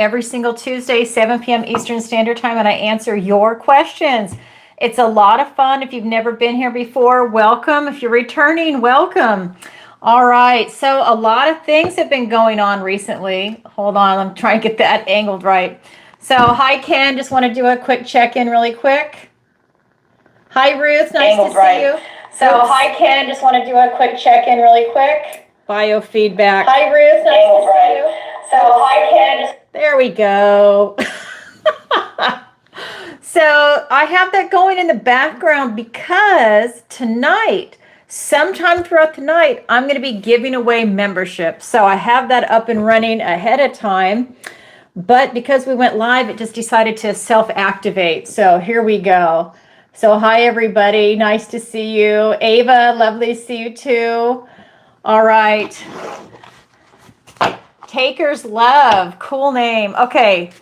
every single Tuesday, 7 p.m. Eastern Standard Time, and I answer your questions. It's a lot of fun. If you've never been here before, welcome. If you're returning, welcome. All right, so a lot of things have been going on recently. Hold on, I'm trying to get that angled right. So, hi, Ken. Just want to do a quick check-in really quick. Hi, Ruth. Nice to see you. So, hi, Ken. Just want to do a quick check-in really quick. Biofeedback. Hi, Ruth. Nice to see you. So, hi, Ken. There we go. So, I have that going in the background because tonight, sometime throughout the night, I'm going to be giving away membership. So, I have that up and running ahead of time. But because we went live, it just decided to self-activate. So, here we go. So, hi, everybody. Nice to see you. Ava, lovely to see you too. All right. Takers Love, cool name. Okay,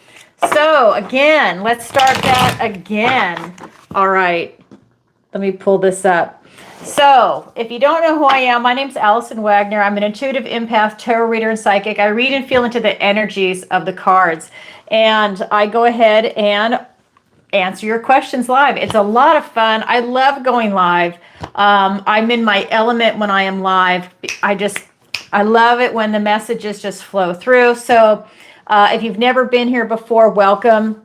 so again, let's start that again. All right, let me pull this up. So if you don't know who I am, my name's Allison Wagner. I'm an intuitive empath, tarot reader, and psychic. I read and feel into the energies of the cards, and I go ahead and answer your questions live. It's a lot of fun. I love going live. I'm in my element when I am live. I love it when the messages just flow through. So if you've never been here before, welcome.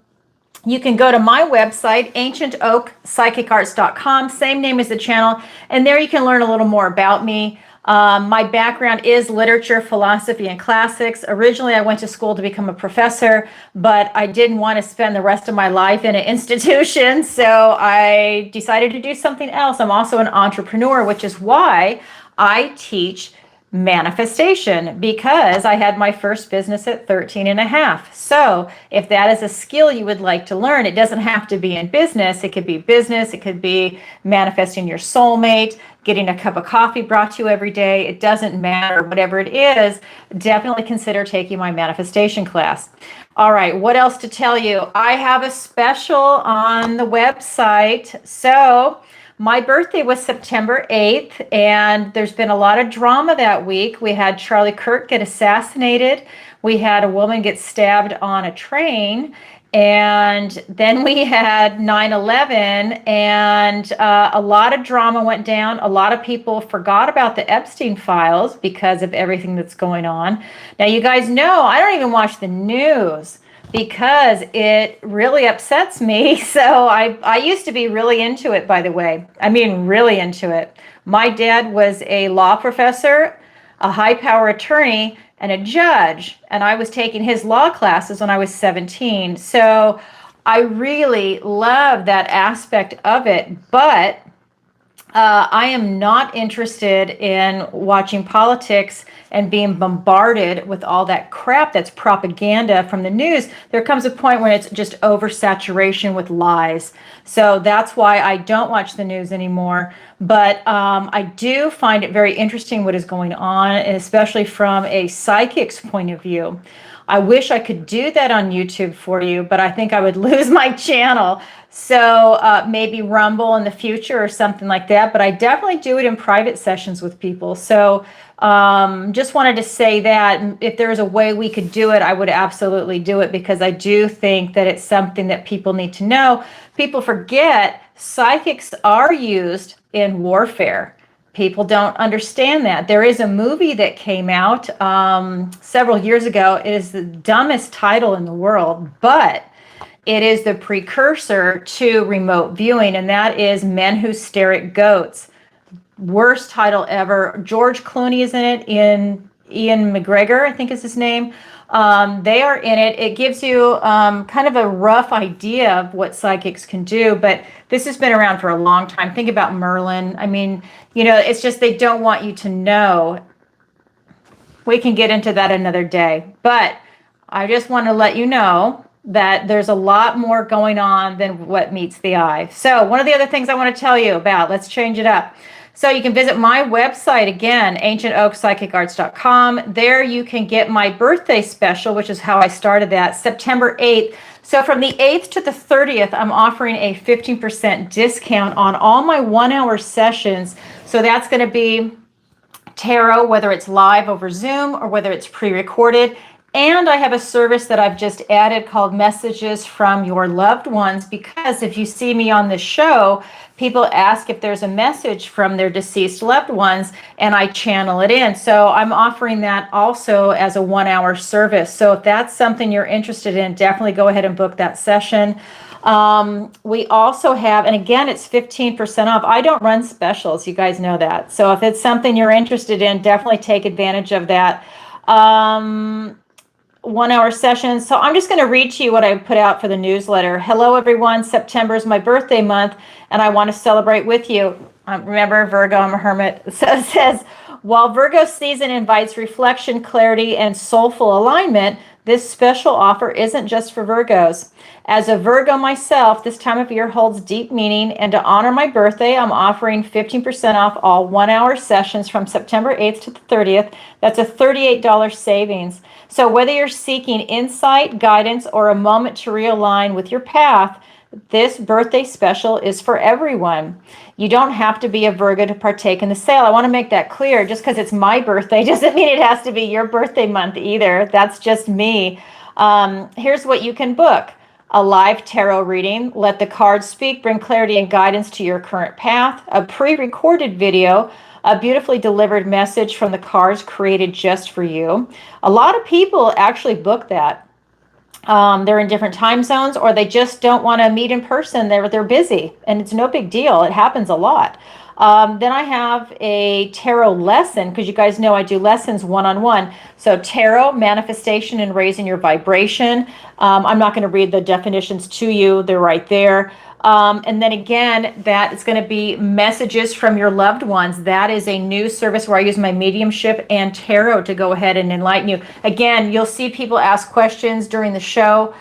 You can go to my website, ancientoakpsychicarts.com, same name as the channel, and there you can learn a little more about me. My background is literature, philosophy, and classics. Originally, I went to school to become a professor, but I didn't want to spend the rest of my life in an institution, so I decided to do something else. I'm also an entrepreneur, which is why I teach manifestation, because I had my first business at 13 and a half. So if that is a skill you would like to learn, it doesn't have to be in business. It could be business. It could be manifesting your soulmate, getting a cup of coffee brought to you every day. It doesn't matter. Whatever it is, definitely consider taking my manifestation class. All right, what else to tell you? I have a special on the website. So my birthday was September 8th, and there's been a lot of drama that week. We had Charlie Kirk get assassinated. We had a woman get stabbed on a train. And then we had 9/11, and a lot of drama went down. A lot of people forgot about the Epstein files because of everything that's going on. Now, you guys know I don't even watch the news because it really upsets me. So I used to be really into it, by the way. I mean, really into it. My dad was a law professor, a high power attorney, and a judge, and I was taking his law classes when I was 17. So I really love that aspect of it, but I am not interested in watching politics and being bombarded with all that crap that's propaganda from the news. There comes a point when it's just oversaturation with lies. So that's why I don't watch the news anymore. But I do find it very interesting what is going on, and especially from a psychic's point of view. I wish I could do that on YouTube for you, but I think I would lose my channel. So maybe Rumble in the future or something like that. But I definitely do it in private sessions with people. So just wanted to say that if there's a way we could do it, I would absolutely do it, because I do think that it's something that people need to know. People forget psychics are used in warfare. People don't understand that. There is a movie that came out several years ago. It is the dumbest title in the world, but it is the precursor to remote viewing, and that is Men Who Stare at Goats. Worst title ever. George Clooney is in it, Ian McGregor, I think is his name. They are in it. It gives you kind of a rough idea of what psychics can do, but this has been around for a long time. Think about Merlin. I mean, you know, it's just they don't want you to know. We can get into that another day, but I just want to let you know that there's a lot more going on than what meets the eye. So one of the other things I want to tell you about, let's change it up. So you can visit my website again, ancientoakpsychicarts.com. There you can get my birthday special, which is how I started that, September 8th. So from the 8th to the 30th, I'm offering a 15% discount on all my 1-hour sessions. So that's going to be tarot, whether it's live over Zoom or whether it's pre-recorded, And I have a service that I've just added called Messages from Your Loved Ones, because if you see me on the show, people ask if there's a message from their deceased loved ones, and I channel it in. So I'm offering that also as a 1-hour service. So if that's something you're interested in, definitely go ahead and book that session. We also have, and again, it's 15% off. I don't run specials, you guys know that. So if it's something you're interested in, definitely take advantage of that. 1-hour sessions. So I'm just going to read to you what I put out for the newsletter. Hello, everyone. September is my birthday month, and I want to celebrate with you. Remember, Virgo, I'm a hermit. So it says, while Virgo season invites reflection, clarity, and soulful alignment, this special offer isn't just for Virgos. As a Virgo myself, this time of year holds deep meaning, and to honor my birthday, I'm offering 15% off all 1-hour sessions from September 8th to the 30th. That's a $38 savings. So whether you're seeking insight, guidance, or a moment to realign with your path, this birthday special is for everyone. You don't have to be a Virgo to partake in the sale. I want to make that clear. Just because it's my birthday doesn't mean it has to be your birthday month either. That's just me. Here's what you can book. A live tarot reading, let the cards speak, bring clarity and guidance to your current path. A pre-recorded video, a beautifully delivered message from the cards created just for you. A lot of people actually book that. They're in different time zones, or they just don't want to meet in person. They're busy, and it's no big deal. It happens a lot. Then I have a tarot lesson, because you guys know I do lessons one-on-one. So tarot, manifestation, and raising your vibration. I'm not going to read the definitions to you. They're right there. And then again, that is going to be messages from your loved ones. That is a new service where I use my mediumship and tarot to go ahead and enlighten you. Again, you'll see people ask questions during the show.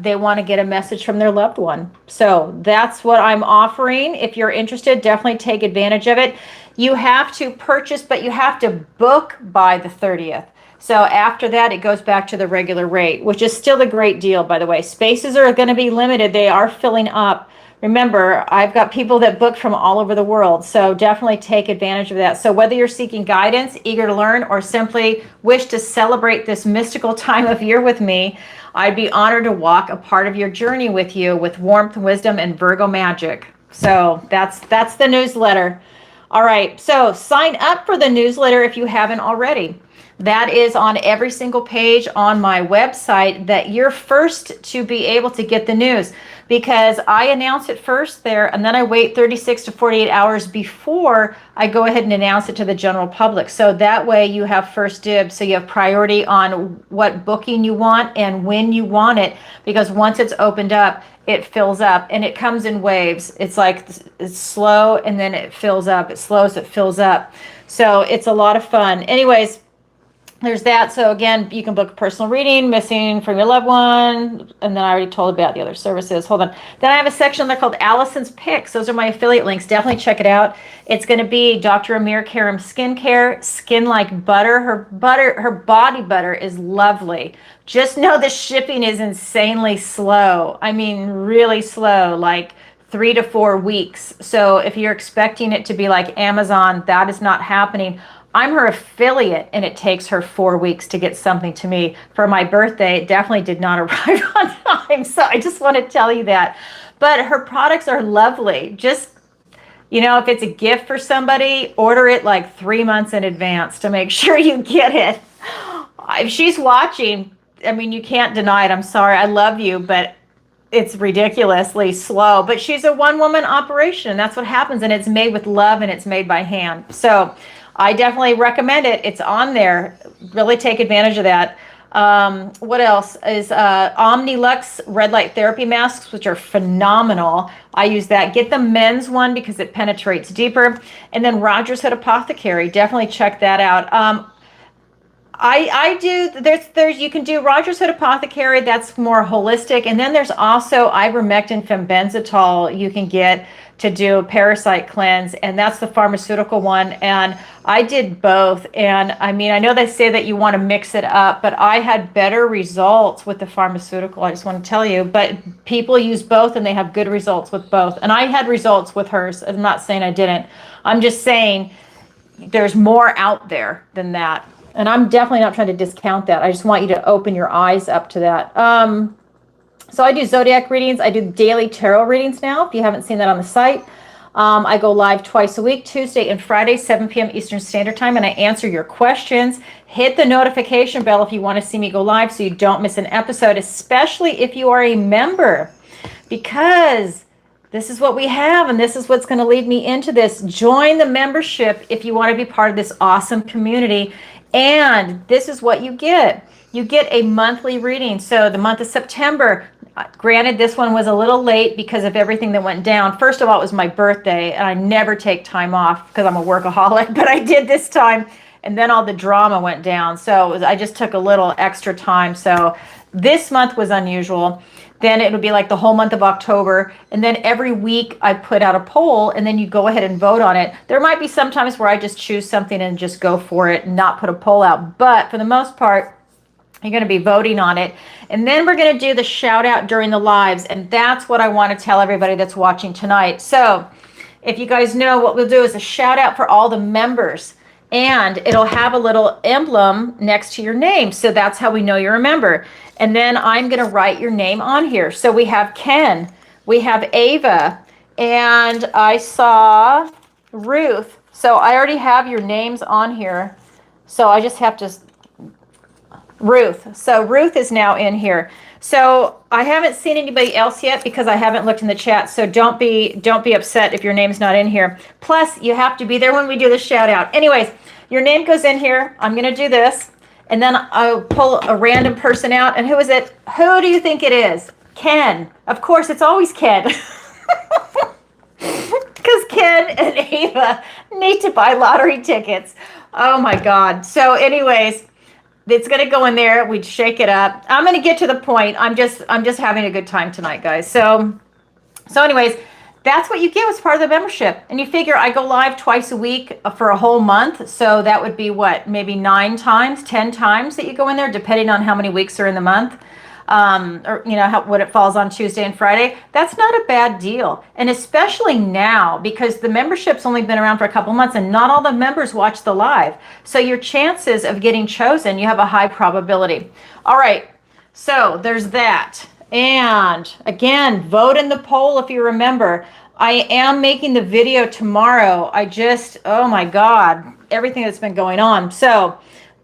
They want to get a message from their loved one. So that's what I'm offering. If you're interested, definitely take advantage of it. You have to purchase, but you have to book by the 30th. So after that, it goes back to the regular rate, which is still a great deal, by the way. Spaces are going to be limited. They are filling up. Remember, I've got people that book from all over the world, so definitely take advantage of that. So whether you're seeking guidance, eager to learn, or simply wish to celebrate this mystical time of year with me, I'd be honored to walk a part of your journey with you with warmth, wisdom, and Virgo magic. So that's the newsletter. All right, so sign up for the newsletter if you haven't already. That is on every single page on my website, that you're first to be able to get the news, because I announce it first there, and then I wait 36 to 48 hours before I go ahead and announce it to the general public. So that way you have first dibs. So you have priority on what booking you want and when you want it, because once it's opened up, it fills up, and it comes in waves. It's like, it's slow, and then it fills up. It slows, it fills up. So it's a lot of fun. Anyways, there's that. So again, you can book a personal reading, missing from your loved one, and then I already told about the other services. Hold on. Then I have a section there called Allison's Picks. Those are my affiliate links. Definitely check it out. It's going to be Dr. Amir Karim skincare, skin like butter. Her body butter is lovely. Just know the shipping is insanely slow. I mean, really slow, like 3 to 4 weeks. So if you're expecting it to be like Amazon, that is not happening. I'm her affiliate, and it takes her 4 weeks to get something to me. For my birthday, it definitely did not arrive on time. So I just want to tell you that. But her products are lovely. Just, if it's a gift for somebody, order it like 3 months in advance to make sure you get it. If she's watching, I mean, you can't deny it. I'm sorry. I love you, but it's ridiculously slow. But she's a one-woman operation. That's what happens. And it's made with love, and it's made by hand. So I definitely recommend it. It's on there. Really take advantage of that. What else is Omnilux red light therapy masks, which are phenomenal. I use that. Get the men's one because it penetrates deeper. And then Rogers Hood Apothecary. Definitely check that out. I do, there's you can do Rogers Hood Apothecary, that's more holistic. And then there's also ivermectin fembenzetol you can get to do a parasite cleanse, and that's the pharmaceutical one. And I did both. And I mean, I know they say that you want to mix it up, but I had better results with the pharmaceutical. I just want to tell you, but people use both and they have good results with both. And I had results with hers. I'm not saying I didn't. I'm just saying there's more out there than that. And I'm definitely not trying to discount that. I just want you to open your eyes up to that. So I do Zodiac readings. I do daily tarot readings now, if you haven't seen that on the site. I go live twice a week, Tuesday and Friday, 7 p.m. Eastern Standard Time, and I answer your questions. Hit the notification bell if you want to see me go live so you don't miss an episode, especially if you are a member, because this is what we have, and this is what's going to lead me into this. Join the membership if you want to be part of this awesome community. And this is what you get. You get a monthly reading. So the month of September, granted, this one was a little late because of everything that went down. First of all, it was my birthday, and I never take time off because I'm a workaholic, but I did this time. And then all the drama went down. So I just took a little extra time. So this month was unusual. Then it would be like the whole month of October. And then every week I put out a poll, and then you go ahead and vote on it. There might be some times where I just choose something and just go for it and not put a poll out. But for the most part, you're going to be voting on it. And then we're going to do the shout out during the lives. And that's what I want to tell everybody that's watching tonight. So if you guys know, what we'll do is a shout out for all the members. And it'll have a little emblem next to your name. So that's how we know you're a member. And then I'm going to write your name on here. So we have Ken, we have Ava, and I saw Ruth. So I already have your names on here. So I just have to, Ruth. So Ruth is now in here. So I haven't seen anybody else yet because I haven't looked in the chat. So don't be upset if your name's not in here. Plus, you have to be there when we do the shout out. Anyways, your name goes in here. I'm going to do this. And then I'll pull a random person out. And who is it? Who do you think it is? Ken. Of course, it's always Ken. Because Ken and Ava need to buy lottery tickets. Oh my God. So anyways, it's going to go in there. We'd shake it up. I'm going to get to the point. I'm just having a good time tonight, guys. So anyways, that's what you get as part of the membership. And you figure I go live twice a week for a whole month. So that would be what, maybe 9 times, 10 times that you go in there, depending on how many weeks are in the month. Or you know, what it falls on Tuesday and Friday. That's not a bad deal. And especially now, because the membership's only been around for a couple months and not all the members watch the live. So your chances of getting chosen, you have a high probability. All right, so there's that. And again, vote in the poll if you remember. I am making the video tomorrow. Oh my God, everything that's been going on. So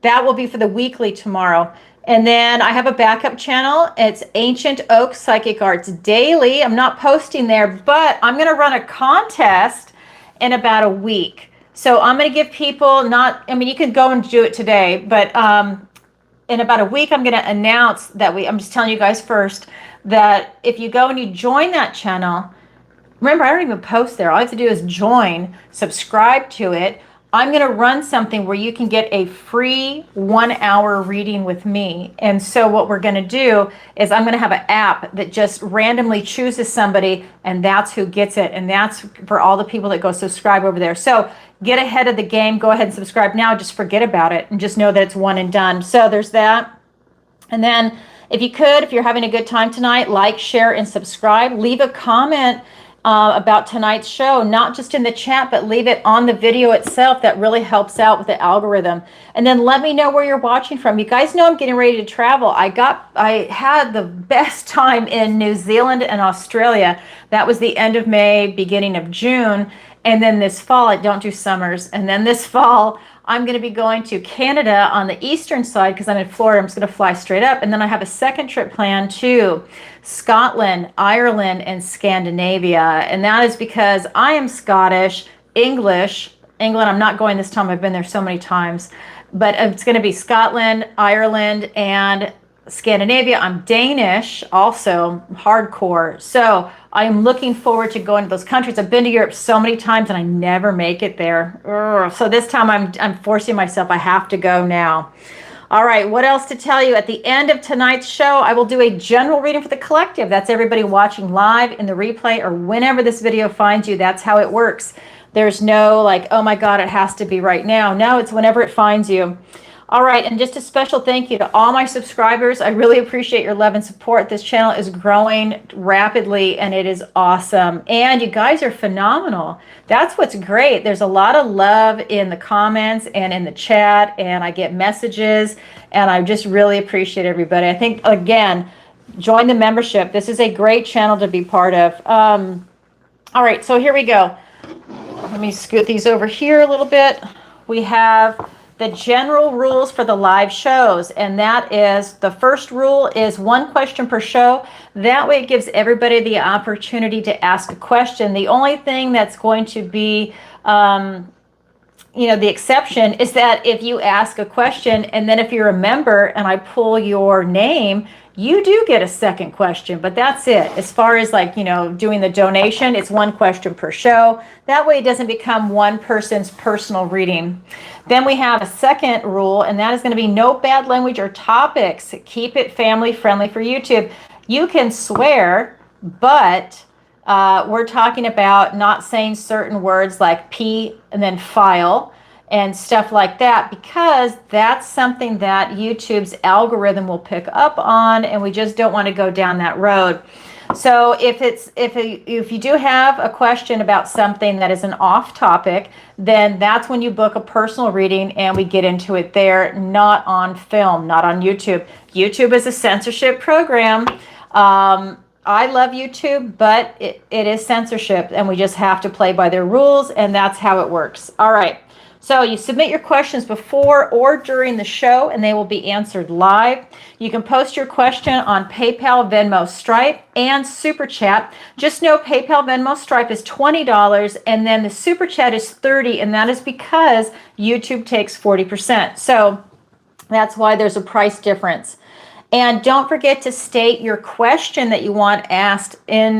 that will be for the weekly tomorrow. And then I have a backup channel. It's Ancient Oak Psychic Arts Daily. I'm not posting there, but I'm going to run a contest in about a week. So I'm going to give people you can go and do it today, but in about a week, I'm going to announce that I'm just telling you guys first that if you go and you join that channel, remember, I don't even post there. All I have to do is join, subscribe to it. I'm going to run something where you can get a free 1-hour reading with me. And so what we're going to do is I'm going to have an app that just randomly chooses somebody, and that's who gets it. And that's for all the people that go subscribe over there. So get ahead of the game. Go ahead and subscribe now. Just forget about it and just know that it's one and done. So there's that. And then if you're having a good time tonight, like, share, and subscribe. Leave a comment about tonight's show, not just in the chat, but leave it on the video itself. That really helps out with the algorithm. And then let me know where you're watching from. You guys know I'm getting ready to travel. I had the best time in New Zealand and Australia. That was the end of May, beginning of June. And then this fall, I don't do summers. And then this fall, I'm going to be going to Canada on the eastern side because I'm in Florida. I'm just going to fly straight up. And then I have a second trip planned to Scotland, Ireland, and Scandinavia. And that is because I am Scottish, English. England, I'm not going this time. I've been there so many times. But it's going to be Scotland, Ireland, and Scandinavia. I'm Danish, also hardcore. So I'm looking forward to going to those countries. I've been to Europe so many times and I never make it there. So this time I'm forcing myself. I have to go now. All right, what else to tell you? At the end of tonight's show, I will do a general reading for the collective. That's everybody watching live in the replay or whenever this video finds you. That's how it works. There's no like, oh my God, it has to be right now. No, it's whenever it finds you. All right, and just a special thank you to all my subscribers. I really appreciate your love and support. This channel is growing rapidly and it is awesome. And you guys are phenomenal. That's what's great. There's a lot of love in the comments and in the chat, and I get messages, and I just really appreciate everybody. I think, again, join the membership. This is a great channel to be part of. All right, so here we go. Let me scoot these over here a little bit. We have the general rules for the live shows, and that is, the first rule is 1 question per show. That way it gives everybody the opportunity to ask a question. The only thing that's going to be the exception is that if you ask a question and then if you're a member and I pull your name, you do get a second question, but that's it. As far as doing the donation, it's 1 question per show. That way it doesn't become one person's personal reading. Then we have a second rule, and that is going to be no bad language or topics. Keep it family friendly for YouTube. You can swear, but we're talking about not saying certain words like P and then file and stuff like that, because that's something that YouTube's algorithm will pick up on, and we just don't want to go down that road. So if you do have a question about something that is an off topic, then that's when you book a personal reading and we get into it there, not on film, not on YouTube. YouTube is a censorship program. I love YouTube, but it is censorship, and we just have to play by their rules, and that's how it works. All right. So you submit your questions before or during the show, and they will be answered live. You can post your question on PayPal, Venmo, Stripe, and Super Chat. Just know PayPal, Venmo, Stripe is $20, and then the Super Chat is $30, and that is because YouTube takes 40%. So that's why there's a price difference. And don't forget to state your question that you want asked in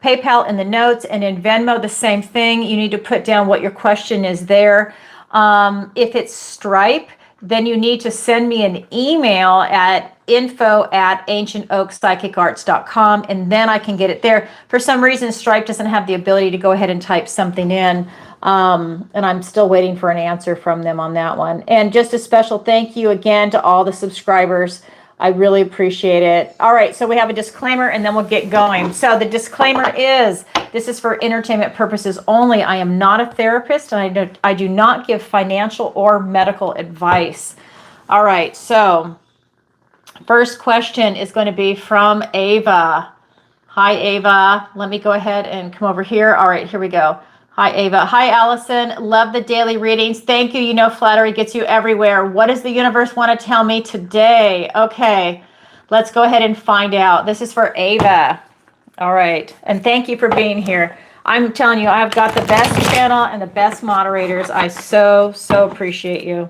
PayPal in the notes, and in Venmo, the same thing. You need to put down what your question is there. If it's Stripe, then you need to send me an email at info@ancientoakpsychicarts.com, and then I can get it there. For some reason, Stripe doesn't have the ability to go ahead and type something in, and I'm still waiting for an answer from them on that one. And just a special thank you again to all the subscribers. I really appreciate it. All right, so we have a disclaimer, and then we'll get going. So the disclaimer is, this is for entertainment purposes only. I am not a therapist, and I do not give financial or medical advice. All right, so first question is going to be from Ava. Hi, Ava. Let me go ahead and come over here. All right, here we go. Hi, Ava. Hi, Allison. Love the daily readings. Thank you. You know, flattery gets you everywhere. What does the universe want to tell me today? Okay, let's go ahead and find out. This is for Ava. All right. And thank you for being here. I'm telling you, I've got the best channel and the best moderators. I so appreciate you.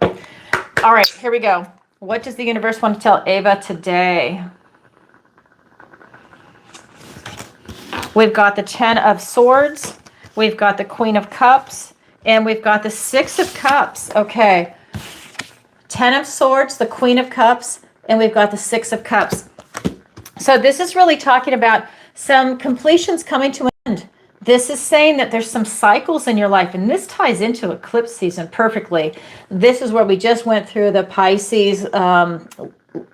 All right, here we go. What does the universe want to tell Ava today? We've got the 10 of Swords. We've got the Queen of Cups, and we've got the 6 of Cups. Okay. 10 of Swords, the Queen of Cups, and we've got the 6 of Cups. So this is really talking about some completions coming to an end. This is saying that there's some cycles in your life, and this ties into eclipse season perfectly. This is where we just went through the Pisces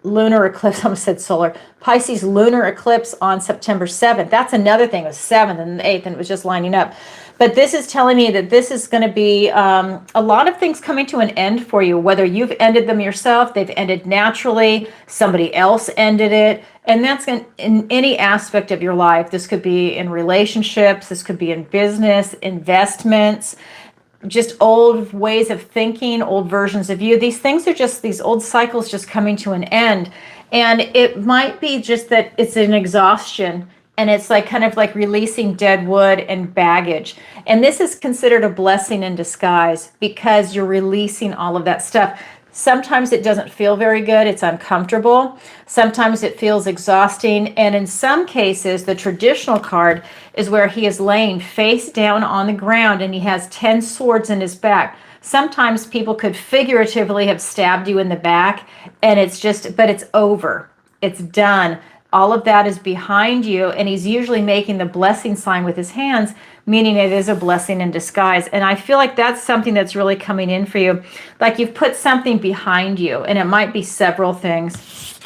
lunar eclipse. I almost said solar. Pisces lunar eclipse on September 7th. That's another thing. It was 7th and the 8th, and it was just lining up. But this is telling me that this is going to be a lot of things coming to an end for you, whether you've ended them yourself, they've ended naturally, somebody else ended it. And that's in any aspect of your life. This could be in relationships. This could be in business, investments, just old ways of thinking, old versions of you. These things are just, these old cycles just coming to an end. And it might be just that it's an exhaustion, and it's like kind of like releasing dead wood and baggage. And this is considered a blessing in disguise because you're releasing all of that stuff. Sometimes it doesn't feel very good. It's uncomfortable. Sometimes it feels exhausting. And in some cases, the traditional card is where he is laying face down on the ground and he has 10 swords in his back. Sometimes people could figuratively have stabbed you in the back, and it's just, but it's over. It's done. all of that is behind you, and he's usually making the blessing sign with his hands, meaning it is a blessing in disguise. And I feel like that's something that's really coming in for you. Like you've put something behind you, and it might be several things.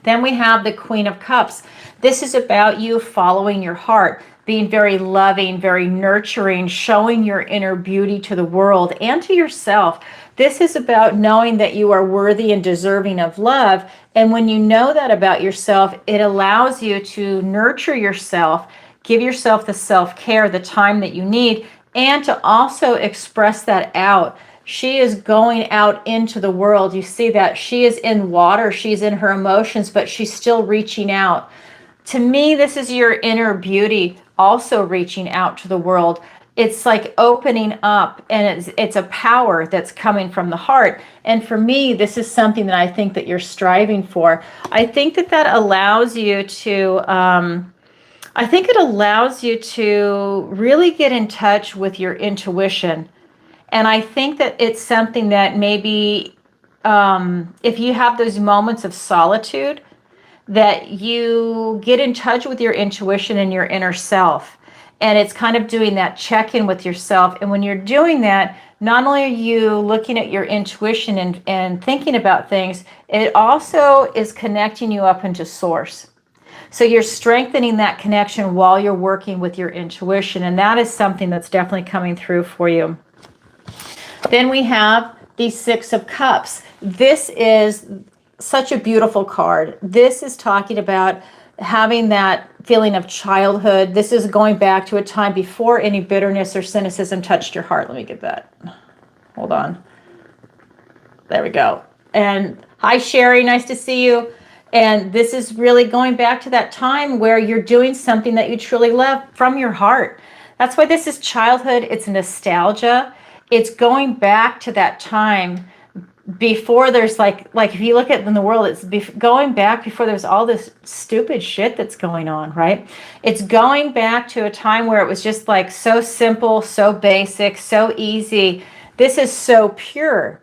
Then we have the Queen of Cups. This is about you following your heart, being very loving, very nurturing, showing your inner beauty to the world and to yourself. This is about knowing that you are worthy and deserving of love. And when you know that about yourself, it allows you to nurture yourself, give yourself the self-care, the time that you need, and to also express that out. She is going out into the world. You see that she is in water, she's in her emotions, but she's still reaching out. To me, this is your inner beauty also reaching out to the world. It's like opening up, and it's a power that's coming from the heart. And for me, this is something that I think that you're striving for. I think that that allows you to, I think it allows you to really get in touch with your intuition. And I think that it's something that maybe if you have those moments of solitude, that you get in touch with your intuition and your inner self. And it's kind of doing that check-in with yourself. And when you're doing that, not only are you looking at your intuition and thinking about things, it also is connecting you up into source. So you're strengthening that connection while you're working with your intuition. And that is something that's definitely coming through for you. Then we have the Six of Cups. This is such a beautiful card. This is talking about having that feeling of childhood. This is going back to a time before any bitterness or cynicism touched your heart. Let me get that. Hold on. There we go. And hi, Sherry. Nice to see you. And this is really going back to that time where you're doing something that you truly love from your heart. That's why this is childhood. It's nostalgia. It's going back to that time before there's like if you look at in the world, it's going back before there's all this stupid shit that's going on, right? It's going back to a time where it was just like so simple, so basic, so easy. This is so pure.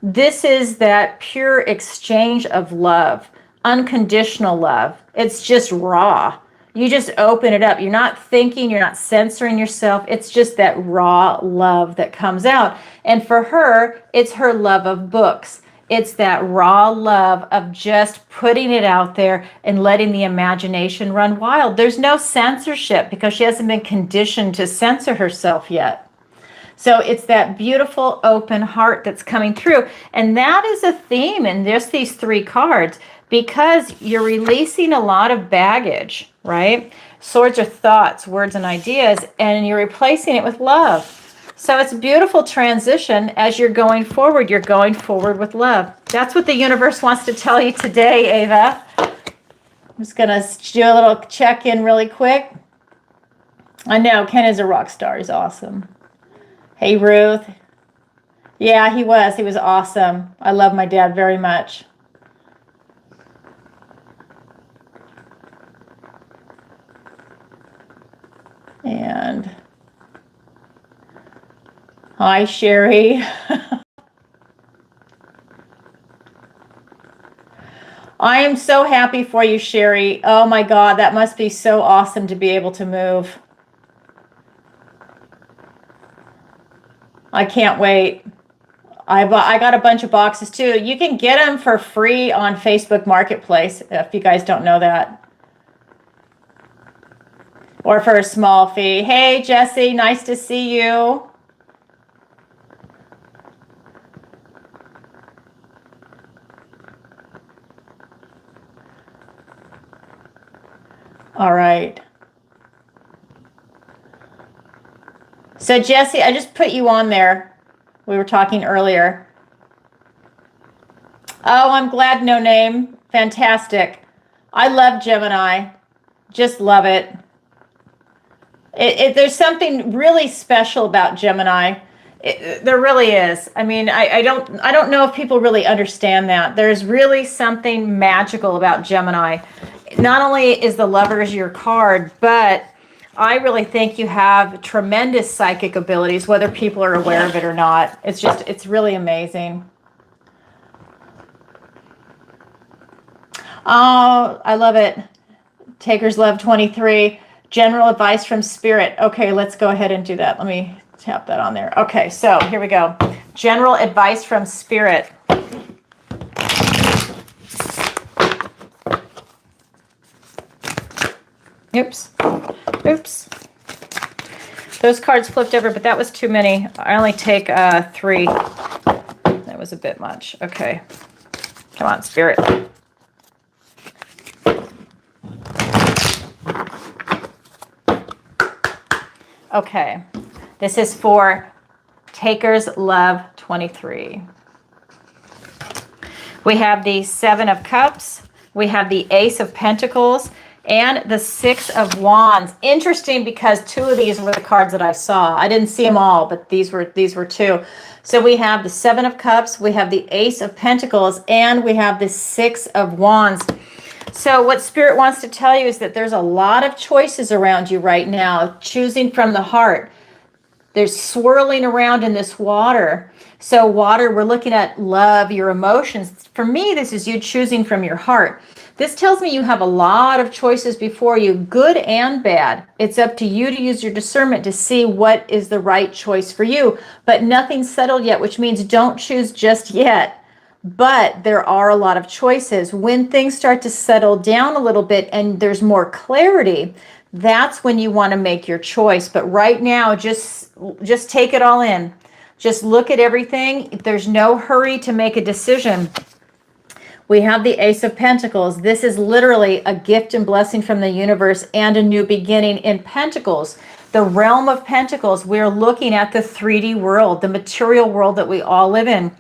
This is that pure exchange of love, unconditional love. It's just raw. You just open it up. You're not thinking, you're not censoring yourself. It's just that raw love that comes out. And for her, it's her love of books. It's that raw love of just putting it out there and letting the imagination run wild. There's no censorship because she hasn't been conditioned to censor herself yet. So it's that beautiful open heart that's coming through. And that is a theme in just these three cards, because you're releasing a lot of baggage, right? Swords are thoughts, words, and ideas, and you're replacing it with love. So it's a beautiful transition. As you're going forward with love. That's what the universe wants to tell you today, Ava. I'm just going to do a little check-in really quick. I know, Ken is a rock star. He's awesome. Hey, Ruth. Yeah, he was. He was awesome. I love my dad very much. And hi, Sherry. I am so happy for you, Sherry. Oh my God, that must be so awesome to be able to move. I can't wait. I got a bunch of boxes too. You can get them for free on Facebook Marketplace if you guys don't know that. Or for a small fee. Hey, Jesse, nice to see you. All right. So, Jesse, I just put you on there. We were talking earlier. Oh, I'm glad. No name. Fantastic. I love Gemini. Just love it. There's something really special about Gemini. There really is. I mean, I don't know if people really understand that. There's really something magical about Gemini. Not only is the Lovers your card, but I really think you have tremendous psychic abilities, whether people are aware of it or not. It's really amazing. Oh, I love it. Takers Love 23. General advice from Spirit. Okay, let's go ahead and do that. Let me tap that on there. Okay, so here we go. General advice from Spirit. Oops. Oops. Those cards flipped over, but that was too many. I only take 3. That was a bit much. Okay. Come on, Spirit. Okay. This is for Takers Love 23. We have the 7 of Cups. We have the Ace of Pentacles and the 6 of Wands. Interesting, because 2 of these were the cards that I saw. I didn't see them all, but these were 2. So we have the 7 of Cups, we have the Ace of Pentacles, and we have the 6 of Wands. So what Spirit wants to tell you is that there's a lot of choices around you right now, choosing from the heart. There's swirling around in this water. So water, we're looking at love, your emotions. For me, this is you choosing from your heart. This tells me you have a lot of choices before you, good and bad. It's up to you to use your discernment to see what is the right choice for you. But nothing's settled yet, which means don't choose just yet. But there are a lot of choices. When things start to settle down a little bit and there's more clarity, that's when you want to make your choice. But right now, just take it all in. Just look at everything. There's no hurry to make a decision. We have the Ace of Pentacles. This is literally a gift and blessing from the universe and a new beginning in Pentacles. The realm of Pentacles, we're looking at the 3D world, the material world that we all live in.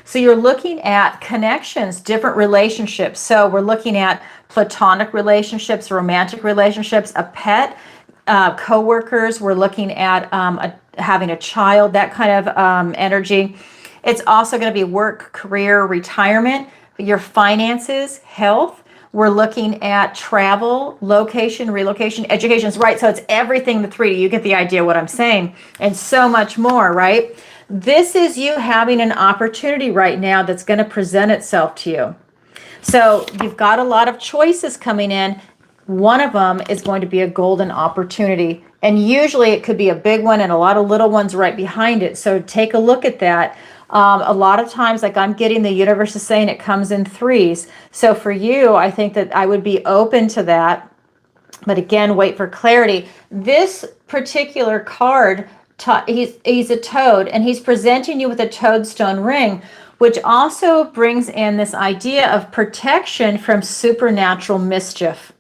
So you're looking at connections, different relationships. So we're looking at platonic relationships, romantic relationships, a pet, co-workers. We're looking at having a child, that kind of energy. It's also going to be work, career, retirement, your finances, health. We're looking at travel, location, relocation, education, right? So it's everything, the 3D. You get the idea what I'm saying, and so much more, right? This is you having an opportunity right now that's going to present itself to you. So you've got a lot of choices coming in. One of them is going to be a golden opportunity. And usually it could be a big one and a lot of little ones right behind it. So take a look at that. A lot of times, like I'm getting, the universe is saying it comes in 3s. So for you, I think that I would be open to that. But again, wait for clarity. This particular card, he's a toad, and he's presenting you with a toadstone ring, which also brings in this idea of protection from supernatural mischief.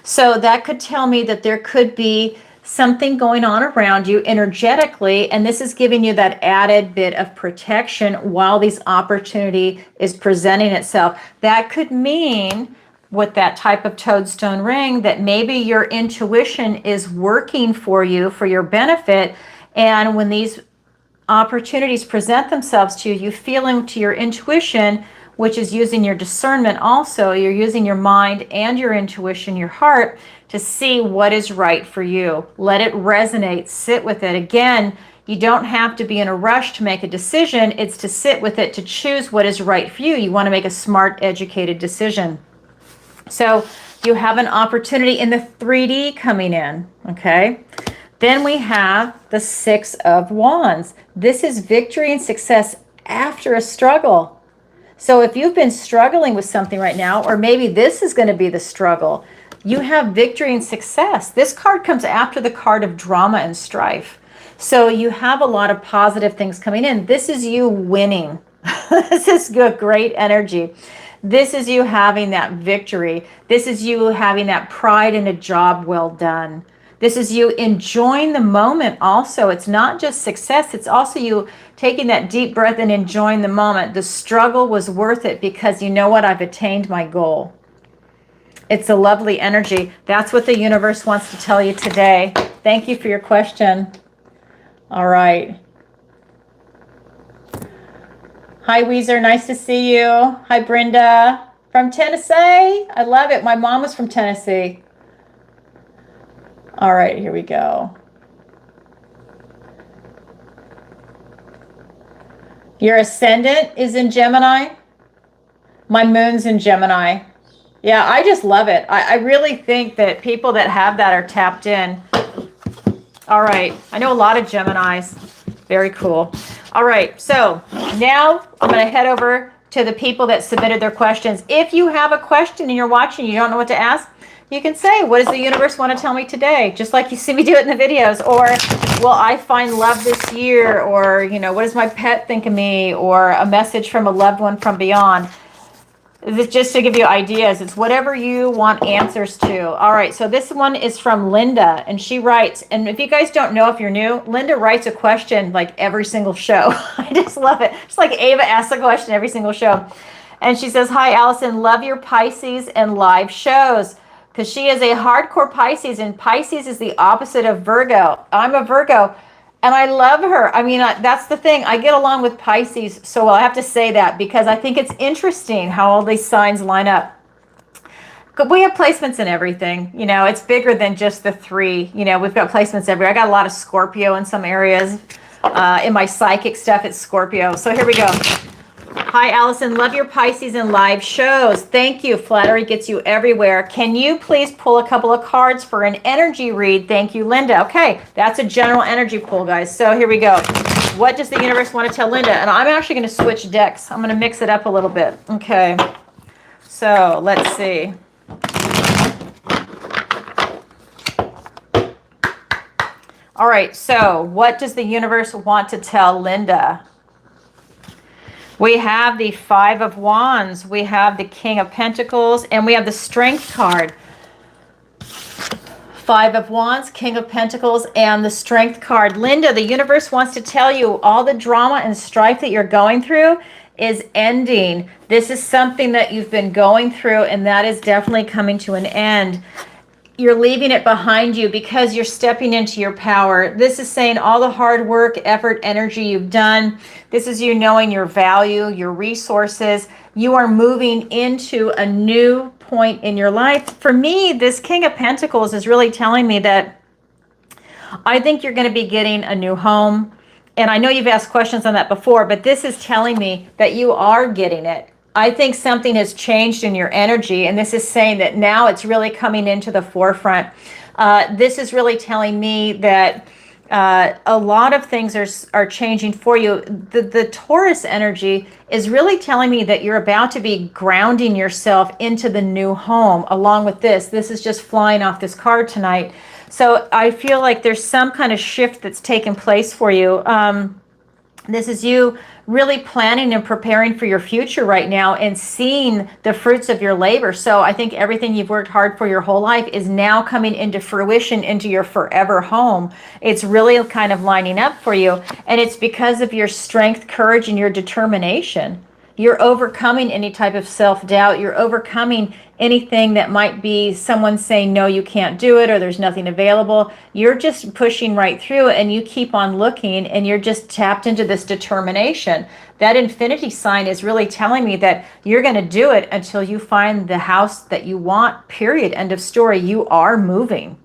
So that could tell me that there could be something going on around you energetically, and this is giving you that added bit of protection while this opportunity is presenting itself. That could mean, with that type of toadstone ring, that maybe your intuition is working for you for your benefit, and when these opportunities present themselves to you, you feel into your intuition, which is using your discernment also. You're using your mind and your intuition, your heart, to see what is right for you. Let it resonate. Sit with it. Again, you don't have to be in a rush to make a decision. It's to sit with it, to choose what is right for you. You want to make a smart, educated decision. So you have an opportunity in the 3D coming in, okay? Then we have the 6 of Wands. This is victory and success after a struggle. So if you've been struggling with something right now, or maybe this is going to be the struggle, you have victory and success. This card comes after the card of drama and strife. So you have a lot of positive things coming in. This is you winning. This is good, great energy. This is you having that victory. This is you having that pride in a job well done. This is you enjoying the moment also. It's not just success. It's also you taking that deep breath and enjoying the moment. The struggle was worth it because you know what? I've attained my goal. It's a lovely energy. That's what the universe wants to tell you today. Thank you for your question. All right. Hi, Weezer. Nice to see you. Hi, Brenda. From Tennessee. I love it. My mom was from Tennessee. All right, here we go. Your ascendant is in Gemini. My moon's in Gemini. Yeah, I just love it. I really think that people that have that are tapped in. All right. I know a lot of Geminis. Very cool. All right. So now I'm going to head over to the people that submitted their questions. If you have a question and you're watching, you don't know what to ask, you can say, what does the universe want to tell me today? Just like you see me do it in the videos. Or, will I find love this year? Or, you know, what does my pet think of me? Or a message from a loved one from beyond. This, just to give you ideas, it's whatever you want answers to. All right, so this one is from Linda, and she writes, and if you guys don't know, if you're new, Linda writes a question like every single show. I just love it. Just like Ava asks a question every single show. And she says, hi, Allison, love your Pisces and live shows. Because she is a hardcore Pisces, and Pisces is the opposite of Virgo. I'm a Virgo. And I love her. I mean, that's the thing. I get along with Pisces so well. I have to say that because I think it's interesting how all these signs line up. We have placements in everything. You know, it's bigger than just the three. You know, we've got placements everywhere. I got a lot of Scorpio in some areas. In my psychic stuff, it's Scorpio. So here we go. Hi, Allison. Love your Pisces and live shows. Thank you. Flattery gets you everywhere. Can you please pull a couple of cards for an energy read? Thank you, Linda. Okay, that's a general energy pull, guys. So here we go. What does the universe want to tell Linda? And I'm actually going to switch decks. I'm going to mix it up a little bit. Okay, so let's see. All right, so what does the universe want to tell Linda? We have the Five of Wands, we have the King of Pentacles, and we have the Strength card. Five of Wands, King of Pentacles, and the Strength card. Linda, the universe wants to tell you all the drama and strife that you're going through is ending. This is something that you've been going through, and that is definitely coming to an end. You're leaving it behind you because you're stepping into your power. This is saying all the hard work, effort, energy you've done. This is you knowing your value, your resources. You are moving into a new point in your life. For me, this King of Pentacles is really telling me that I think you're going to be getting a new home. And I know you've asked questions on that before, but this is telling me that you are getting it. I think something has changed in your energy, and this is saying that now it's really coming into the forefront. This is really telling me that a lot of things are changing for you. The Taurus energy is really telling me that you're about to be grounding yourself into the new home. Along with this is just flying off this card tonight. So I feel like there's some kind of shift that's taken place for you. This is you really planning and preparing for your future right now and seeing the fruits of your labor. So I think everything you've worked hard for your whole life is now coming into fruition, into your forever home. It's really kind of lining up for you. And it's because of your strength, courage, and your determination. You're overcoming any type of self-doubt. You're overcoming anything that might be someone saying, no, you can't do it, or there's nothing available. You're just pushing right through, and you keep on looking, and you're just tapped into this determination. That infinity sign is really telling me that you're going to do it until you find the house that you want, period. End of story. You are moving.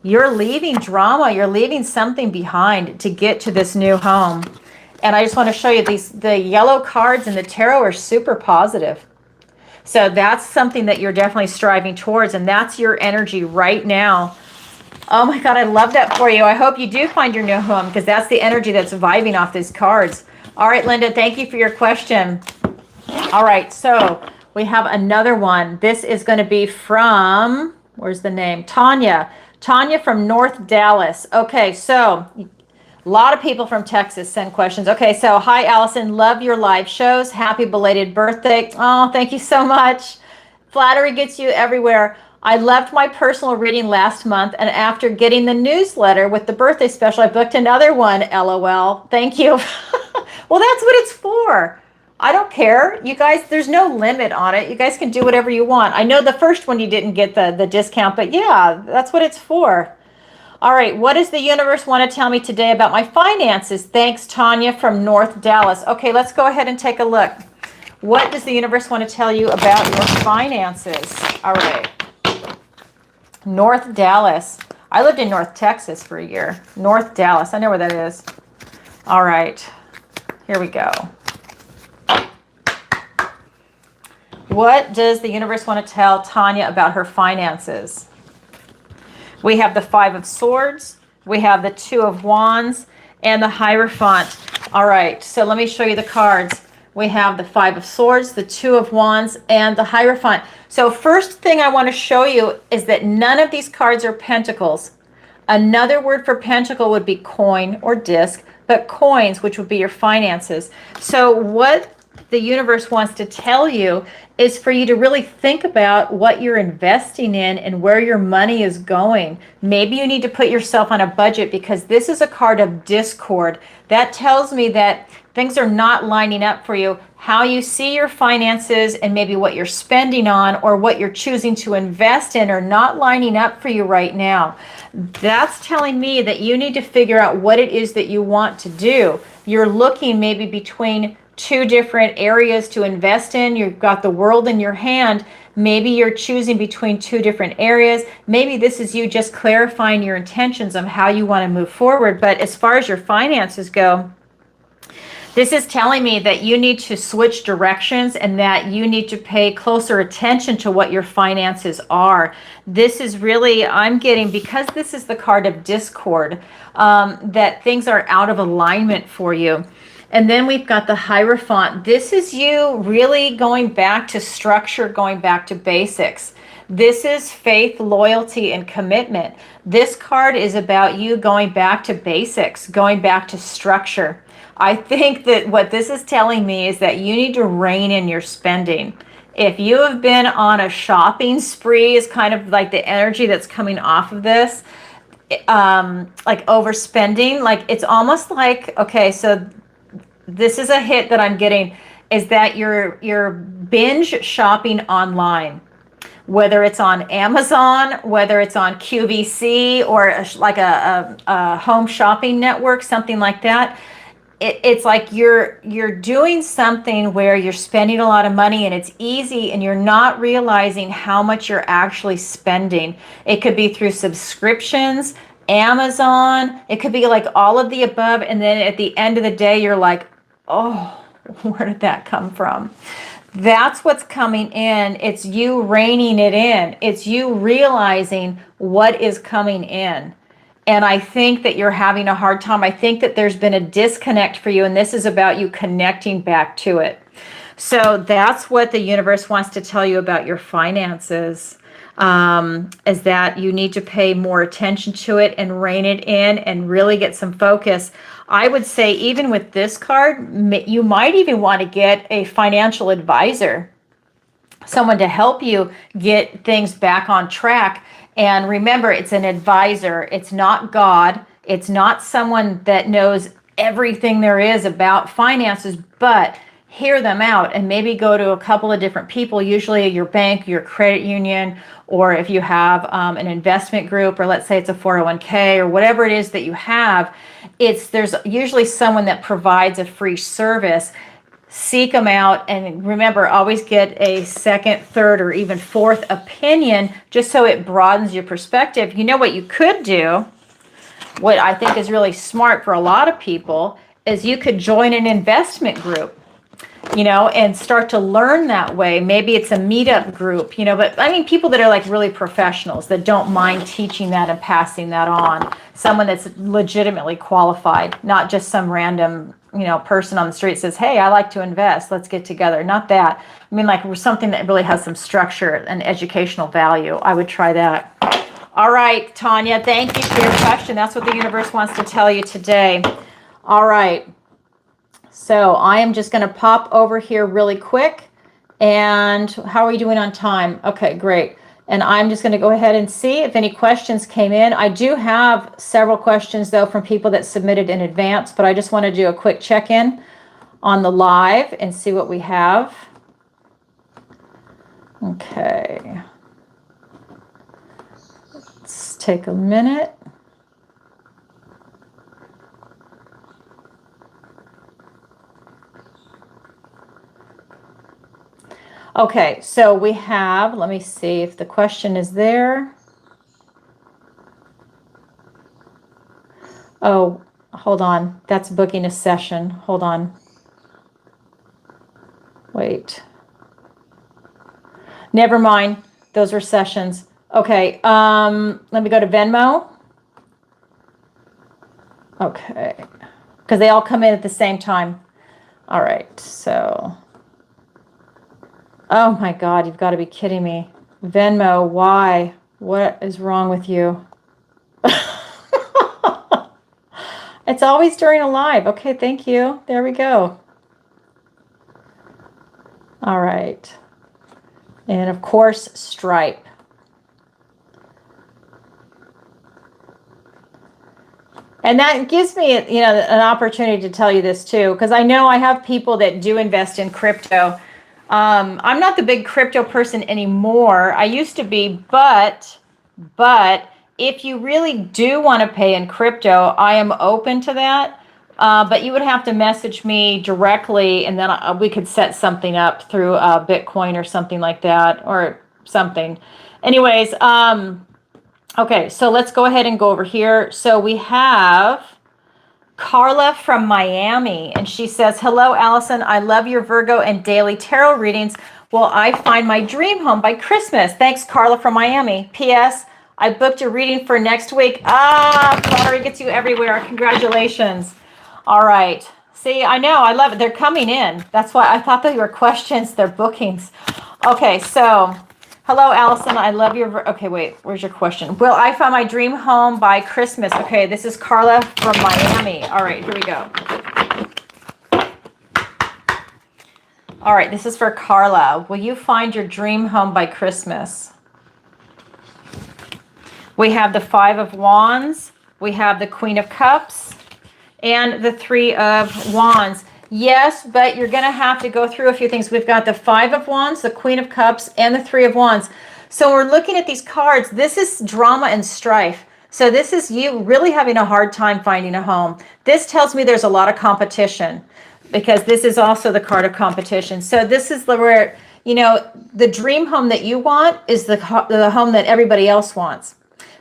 You're leaving drama. You're leaving something behind to get to this new home. And I just want to show you the yellow cards in the tarot are super positive. So that's something that you're definitely striving towards, and that's your energy right now. Oh my God, I love that for you. I hope you do find your new home, because that's the energy that's vibing off these cards. All right, Linda, thank you for your question. All right, so we have another one. This is going to be from, where's the name? Tanya. Tanya from North Dallas. Okay, so a lot of people from Texas send questions. Okay, so hi, Allison. Love your live shows. Happy belated birthday. Oh, thank you so much. Flattery gets you everywhere. I left my personal reading last month, and after getting the newsletter with the birthday special, I booked another one. LOL. Thank you. Well, that's what it's for. I don't care. You guys, there's no limit on it. You guys can do whatever you want. I know the first one you didn't get the discount, but yeah, that's what it's for. All right, what does the universe want to tell me today about my finances? Thanks, Tanya from North Dallas. Okay, let's go ahead and take a look. What does the universe want to tell you about your finances? All right. North Dallas. I lived in North Texas for a year. North Dallas. I know where that is. All right. Here we go. What does the universe want to tell Tanya about her finances? We have the Five of Swords, we have the Two of Wands, and the Hierophant. All right, so let me show you the cards. We have the Five of Swords, the Two of Wands, and the Hierophant. So first thing I want to show you is that none of these cards are pentacles. Another word for pentacle would be coin or disc, but coins, which would be your finances. So what the universe wants to tell you is for you to really think about what you're investing in and where your money is going. Maybe you need to put yourself on a budget, because this is a card of discord. That tells me that things are not lining up for you. How you see your finances and maybe what you're spending on or what you're choosing to invest in are not lining up for you right now. That's telling me that you need to figure out what it is that you want to do. You're looking maybe between two different areas to invest in. You've got the world in your hand. Maybe you're choosing between two different areas. Maybe this is you just clarifying your intentions of how you want to move forward. But as far as your finances go, this is telling me that you need to switch directions and that you need to pay closer attention to what your finances are. This is really, I'm getting, because this is the card of discord, that things are out of alignment for you. And then we've got the Hierophant. This is you really going back to structure, going back to basics. This is faith, loyalty, and commitment. This card is about you going back to basics, going back to structure. I think that what this is telling me is that you need to rein in your spending. If you have been on a shopping spree, is kind of like the energy that's coming off of this, like overspending, like it's almost like, okay, so this is a hit that I'm getting, is that you're binge shopping online, whether it's on Amazon, whether it's on QVC, or like a home shopping network, something like that. It's like you're doing something where you're spending a lot of money and it's easy, and you're not realizing how much you're actually spending. It could be through subscriptions, Amazon, it could be like all of the above, and then at the end of the day you're like, oh, where did that come from? That's what's coming in. It's you reining it in. It's you realizing what is coming in. And I think that you're having a hard time. I think that there's been a disconnect for you, and this is about you connecting back to it. So that's what the universe wants to tell you about your finances, is that you need to pay more attention to it and rein it in and really get some focus. I would say even with this card, you might even want to get a financial advisor, someone to help you get things back on track. And remember, it's an advisor. It's not God. It's not someone that knows everything there is about finances, but hear them out and maybe go to a couple of different people, usually your bank, your credit union, or if you have an investment group, or let's say it's a 401k or whatever it is that you have, there's usually someone that provides a free service. Seek them out, and remember, always get a second, third, or even fourth opinion, just so it broadens your perspective. You know what you could do, what I think is really smart for a lot of people, is you could join an investment group, and start to learn that way. Maybe it's a meetup group, but I mean people that are like really professionals that don't mind teaching that and passing that on. Someone that's legitimately qualified, not just some random, person on the street says, hey, I like to invest, let's get together. Not that. I mean like something that really has some structure and educational value. I would try that. All right, Tanya, thank you for your question. That's what the universe wants to tell you today. All right. So I am just going to pop over here really quick. And how are we doing on time? Okay, great. And I'm just going to go ahead and see if any questions came in. I do have several questions, though, from people that submitted in advance, but I just want to do a quick check-in on the live and see what we have. Okay. Let's take a minute. Okay, so we have, let me see if the question is there. Oh, hold on. That's booking a session. Hold on. Wait. Never mind. Those were sessions. Okay. Let me go to Venmo. Okay. Because they all come in at the same time. All right. So, oh my God, you've got to be kidding me. Venmo, why? What is wrong with you? It's always during a live. Okay, thank you. There we go. All right. And of course, Stripe. And that gives me, an opportunity to tell you this too, because I know I have people that do invest in crypto. I'm not the big crypto person anymore. I used to be, but if you really do want to pay in crypto, I am open to that. But you would have to message me directly, and then we could set something up through Bitcoin or something like that, or something. Anyways, okay, so let's go ahead and go over here. So we have Carla from Miami, and she says, hello, Allison. I love your Virgo and daily tarot readings. Will I find my dream home by Christmas? Thanks, Carla from Miami. P.S. I booked a reading for next week. Flattery gets you everywhere. Congratulations. All right. See, I know. I love it. They're coming in. That's why I thought they were questions. They're bookings. Okay, so hello, Allison. I love your... Okay, wait. Where's your question? Will I find my dream home by Christmas? Okay, this is Carla from Miami. All right, here we go. All right, this is for Carla. Will you find your dream home by Christmas? We have the Five of Wands. We have the Queen of Cups and the Three of Wands. Yes, but you're going to have to go through a few things. We've got the Five of Wands, the Queen of Cups, and the Three of Wands. So we're looking at these cards. This is drama and strife. So this is you really having a hard time finding a home. This tells me there's a lot of competition, because this is also the card of competition. So this is where, the dream home that you want is the home that everybody else wants.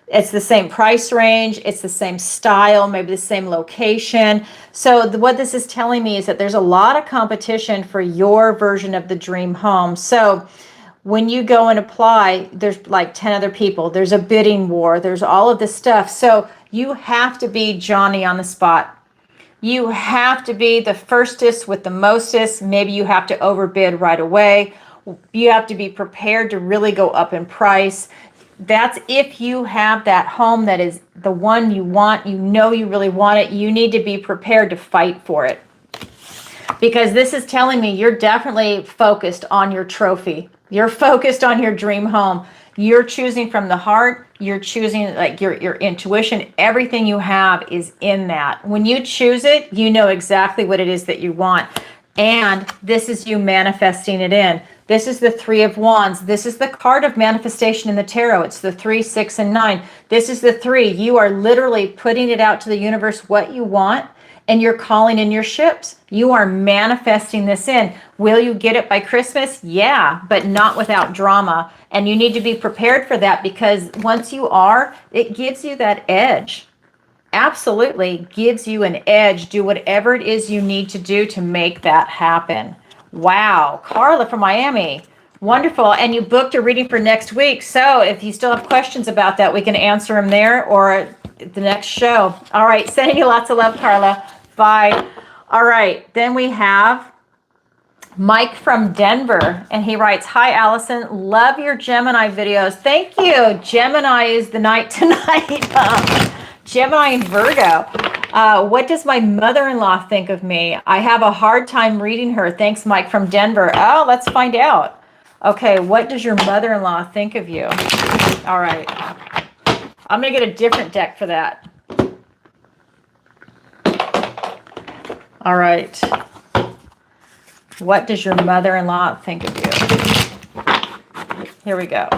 It's the same price range. It's the same style, maybe the same location. So what this is telling me is that there's a lot of competition for your version of the dream home. So when you go and apply, there's like 10 other people. There's a bidding war. There's all of this stuff. So you have to be Johnny on the spot. You have to be the firstest with the mostest. Maybe you have to overbid right away. You have to be prepared to really go up in price. That's if you have that home that is the one you want, you really want it, you need to be prepared to fight for it. Because this is telling me you're definitely focused on your trophy. You're focused on your dream home. You're choosing from the heart. You're choosing like your intuition. Everything you have is in that. When you choose it, you know exactly what it is that you want. And this is you manifesting it in. This is the Three of Wands. This is the card of manifestation in the tarot. It's the 3, 6, and 9. This is the 3. You are literally putting it out to the universe what you want, and you're calling in your ships. You are manifesting this in. Will you get it by Christmas? Yeah, but not without drama. And you need to be prepared for that, because once you are, it gives you that edge. Absolutely gives you an edge. Do whatever it is you need to do to make that happen. Wow, Carla from Miami. Wonderful. And you booked a reading for next week. So if you still have questions about that, we can answer them there or at the next show. All right, sending you lots of love, Carla. Bye. All right, then we have Mike from Denver, and he writes, hi, Allison. Love your Gemini videos. Thank you. Gemini is the night tonight. Gemini and Virgo. What does my mother-in-law think of me? I have a hard time reading her. Thanks, Mike from Denver. Oh, let's find out. Okay, what does your mother-in-law think of you? All right. I'm going to get a different deck for that. All right. What does your mother-in-law think of you? Here we go.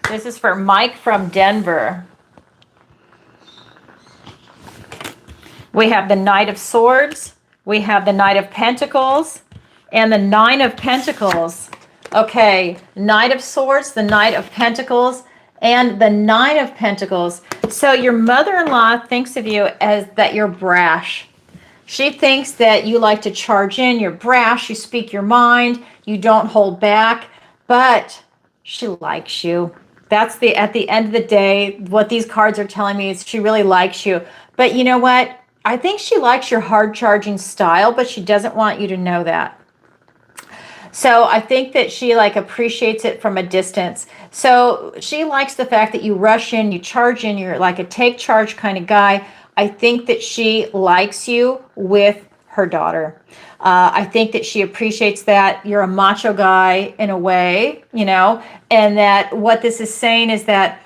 This is for Mike from Denver. We have the Knight of Swords, we have the Knight of Pentacles, and the Nine of Pentacles. Okay, Knight of Swords, the Knight of Pentacles, and the Nine of Pentacles. So your mother-in-law thinks of you as that you're brash. She thinks that you like to charge in, you're brash, you speak your mind, you don't hold back. but she likes you. That's at the end of the day, what these cards are telling me is she really likes you. But you know what? I think she likes your hard charging style, but she doesn't want you to know that. So I think that she like appreciates it from a distance. So she likes the fact that you rush in, you charge in, you're like a take charge kind of guy. I think that she likes you with her daughter. I think that she appreciates that you're a macho guy in a way, and that what this is saying is that,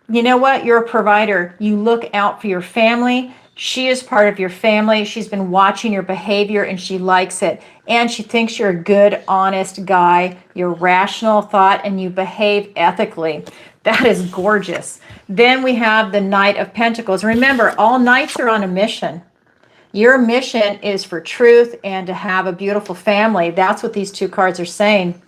you know what, you're a provider. You look out for your family. She is part of your family. She's been watching your behavior and she likes it. And she thinks you're a good, honest guy. You're rational thought and you behave ethically. That is gorgeous. Then we have the Knight of Pentacles. Remember, all knights are on a mission. Your mission is for truth and to have a beautiful family. That's what these two cards are saying.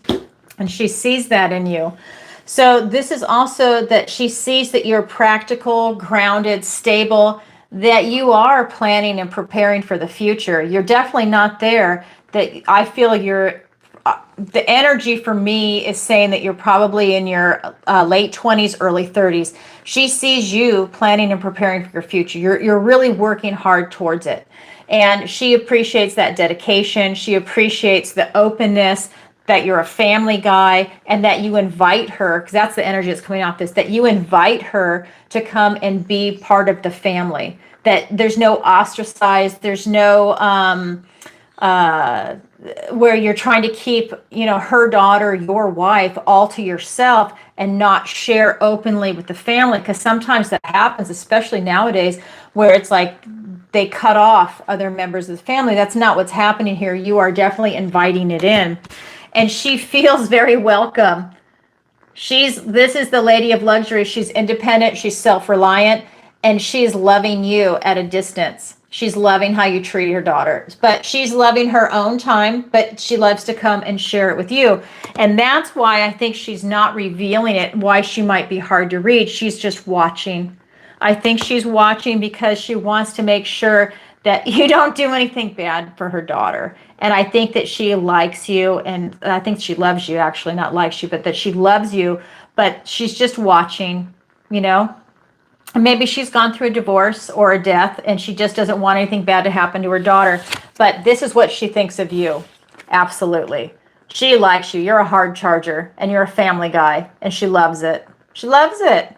And she sees that in you. So this is also that she sees that you're practical, grounded, stable, that you are planning and preparing for the future. You're definitely not there. That I feel the energy for me is saying that you're probably in your late 20s, early 30s. She sees you planning and preparing for your future. You're really working hard towards it. And she appreciates that dedication. She appreciates the openness, that you're a family guy, and that you invite her, because that's the energy that's coming off this, that you invite her to come and be part of the family. That there's no ostracized, there's no where you're trying to keep, her daughter, your wife, all to yourself and not share openly with the family. Because sometimes that happens, especially nowadays, where it's like they cut off other members of the family. That's not what's happening here. You are definitely inviting it in. And she feels very welcome. This is the lady of luxury. She's independent, she's self-reliant, and she's loving you at a distance. She's loving how you treat her daughters, but she's loving her own time, but she loves to come and share it with you. And that's why I think she's not revealing it, why she might be hard to read. She's just watching. I think she's watching because she wants to make sure that you don't do anything bad for her daughter. And I think that she likes you, and I think she loves you, actually, not likes you, but that she loves you, but she's just watching, And maybe she's gone through a divorce or a death, and she just doesn't want anything bad to happen to her daughter. But this is what she thinks of you. Absolutely. She likes you. You're a hard charger, and you're a family guy, and she loves it. She loves it.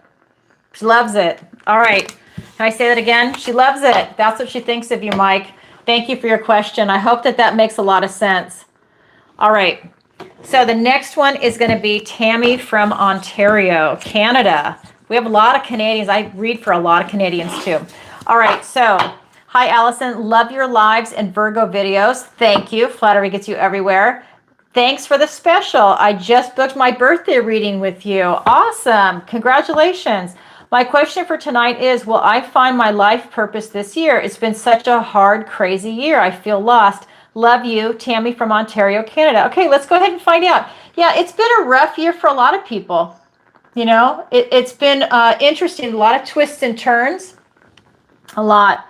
She loves it. All right. Can I say that again? She loves it. That's what she thinks of you, Mike. Thank you for your question. I hope that makes a lot of sense. All right. So the next one is going to be Tammy from Ontario, Canada. We have a lot of Canadians. I read for a lot of Canadians too. All right. So, hi, Allison. Love your lives and Virgo videos. Thank you. Flattery gets you everywhere. Thanks for the special. I just booked my birthday reading with you. Awesome. Congratulations. My question for tonight is, will I find my life purpose this year? It's been such a hard, crazy year. I feel lost. Love you, Tammy from Ontario, Canada. Okay, let's go ahead and find out. Yeah, it's been a rough year for a lot of people. It's been interesting. A lot of twists and turns. A lot.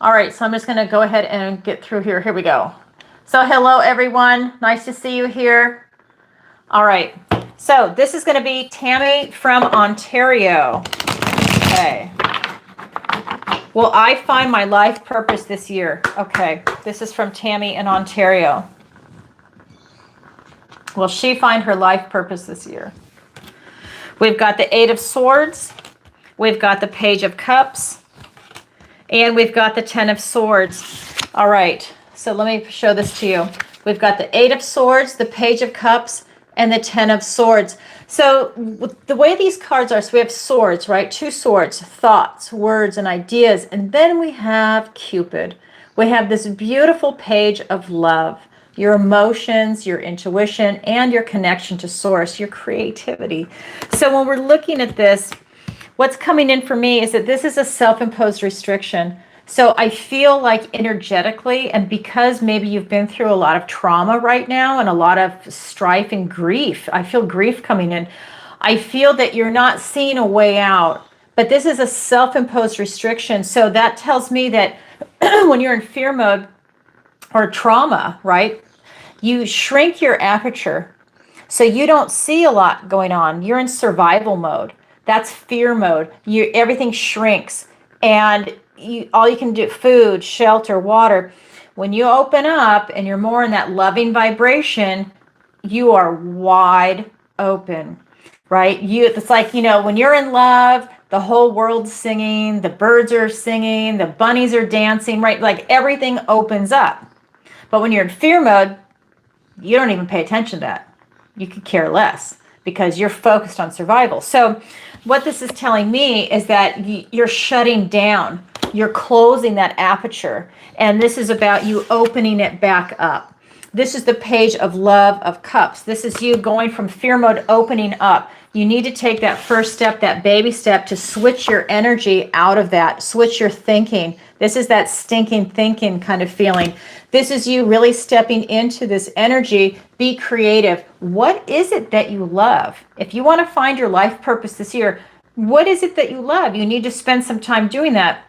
All right, so I'm just going to go ahead and get through here. Here we go. So hello, everyone. Nice to see you here. All right. So this is going to be Tammy from Ontario. Okay. Will I find my life purpose this year? Okay. This is from Tammy in Ontario. Will she find her life purpose this year? We've got the Eight of Swords. We've got the Page of Cups. And we've got the Ten of Swords. All right. So let me show this to you. We've got the Eight of Swords, the Page of Cups, and the Ten of Swords. So the way these cards are, so we have swords, right? Two swords, thoughts, words, and ideas. And then we have Cupid. We have this beautiful page of love, your emotions, your intuition, and your connection to source, your creativity. So when we're looking at this, what's coming in for me is that this is a self-imposed restriction. So I feel like energetically, and because maybe you've been through a lot of trauma right now and a lot of strife and grief, I feel grief coming in. I feel that you're not seeing a way out, but this is a self-imposed restriction. So that tells me that when you're in fear mode or trauma, right, you shrink your aperture. So you don't see a lot going on. You're in survival mode. That's fear mode. Everything shrinks, and all you can do, food, shelter, water. When you open up and you're more in that loving vibration, you are wide open, right? It's like, when you're in love, the whole world's singing, the birds are singing, the bunnies are dancing, right? Like everything opens up. But when you're in fear mode, you don't even pay attention to that. You could care less because you're focused on survival. So what this is telling me is that you're shutting down, you're closing that aperture, and this is about you opening it back up. This is the page of Love of Cups. This is you going from fear mode, opening up. You need to take that first step, that baby step, to switch your energy out of that, switch your thinking. This is that stinking thinking kind of feeling. This is you really stepping into this energy. Be creative. What is it that you love? If you want to find your life purpose this year, what is it that you love? You need to spend some time doing that.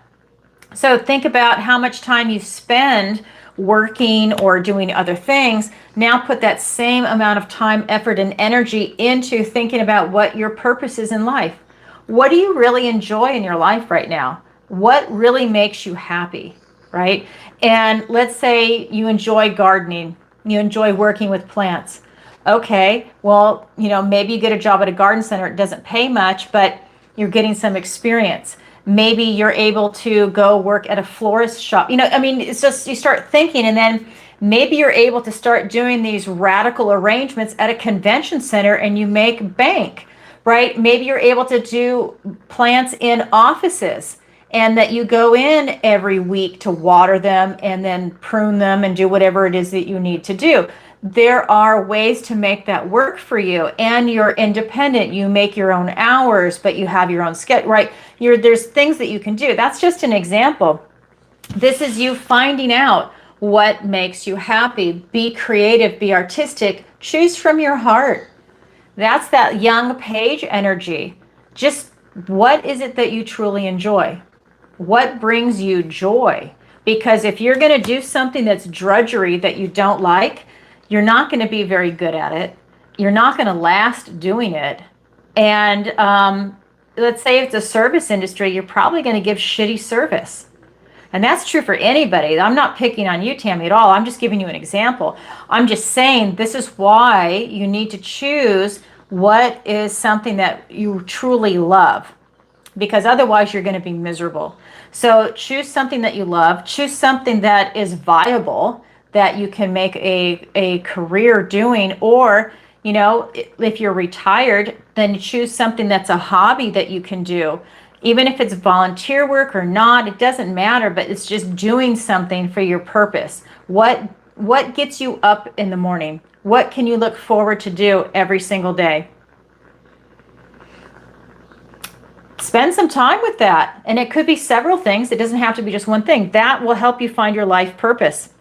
So think about how much time you spend working or doing other things. Now put that same amount of time, effort, and energy into thinking about what your purpose is in life. What do you really enjoy in your life right now? What really makes you happy, right? And let's say you enjoy gardening, you enjoy working with plants. Okay, well, maybe you get a job at a garden center. It doesn't pay much, but you're getting some experience. Maybe you're able to go work at a florist shop. It's just you start thinking, and then maybe you're able to start doing these radical arrangements at a convention center and you make bank, right? Maybe you're able to do plants in offices and that you go in every week to water them and then prune them and do whatever it is that you need to do. There are ways to make that work for you, and you're independent. You make your own hours, but you have your own schedule, right? There's things that you can do. That's just an example. This is you finding out what makes you happy. Be creative, be artistic, choose from your heart. That's that young page energy. Just what is it that you truly enjoy? What brings you joy? Because if you're going to do something that's drudgery that you don't like, you're not going to be very good at it. You're not going to last doing it. And let's say it's a service industry, you're probably going to give shitty service. And that's true for anybody. I'm not picking on you, Tammy, at all. I'm just giving you an example. I'm just saying this is why you need to choose what is something that you truly love, because otherwise you're going to be miserable. So choose something that you love. Choose something that is viable, that you can make a career doing. Or, if you're retired, then choose something that's a hobby that you can do. Even if it's volunteer work or not, it doesn't matter, but it's just doing something for your purpose. What gets you up in the morning? What can you look forward to do every single day? Spend some time with that. And it could be several things. It doesn't have to be just one thing. That will help you find your life purpose.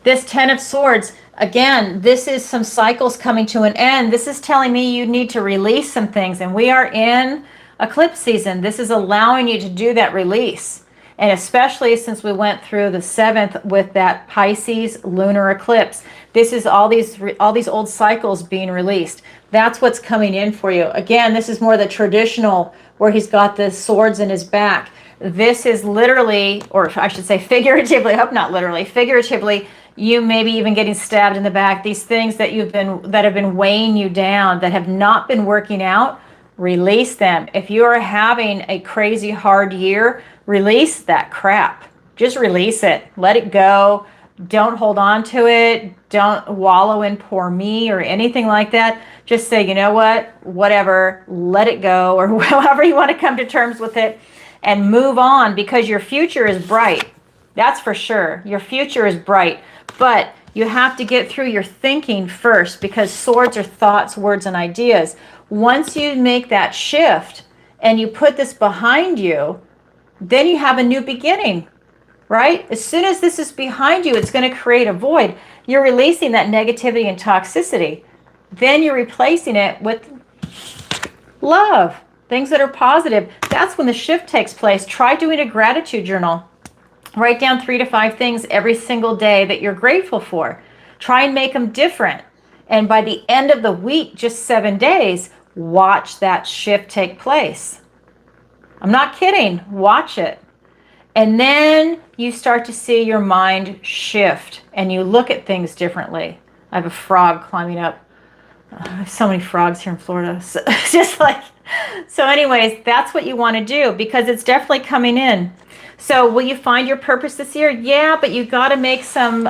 This 10 of Swords, again, this is some cycles coming to an end. This is telling me you need to release some things. And we are in eclipse season. This is allowing you to do that release. And especially since we went through the 7th with that Pisces lunar eclipse, this is all these old cycles being released. That's what's coming in for you. Again, this is more the traditional, where he's got the swords in his back. This is literally, or I should say figuratively, I hope not literally, figuratively, you maybe even getting stabbed in the back. These things that have been weighing you down, that have not been working out, release them. If you are having a crazy hard year, release that crap. Just release it. Let it go. Don't hold on to it. Don't wallow in poor me or anything like that. Just say, you know what, whatever, let it go, or however you want to come to terms with it, and move on, because your future is bright. That's for sure. Your future is bright, but you have to get through your thinking first, because swords are thoughts, words, and ideas. Once you make that shift and you put this behind you, then you have a new beginning, right? As soon as this is behind you, it's going to create a void. You're releasing that negativity and toxicity. Then you're replacing it with love, things that are positive. That's when the shift takes place. Try doing a gratitude journal. Write down 3 to 5 things every single day that you're grateful for. Try and make them different. And by the end of the week, just 7 days, watch that shift take place. I'm not kidding. Watch it. And then you start to see your mind shift and you look at things differently. I have a frog climbing up. I have so many frogs here in Florida. So, just like, so anyways, that's what you want to do because it's definitely coming in. So will you find your purpose this year? Yeah, but you got to make some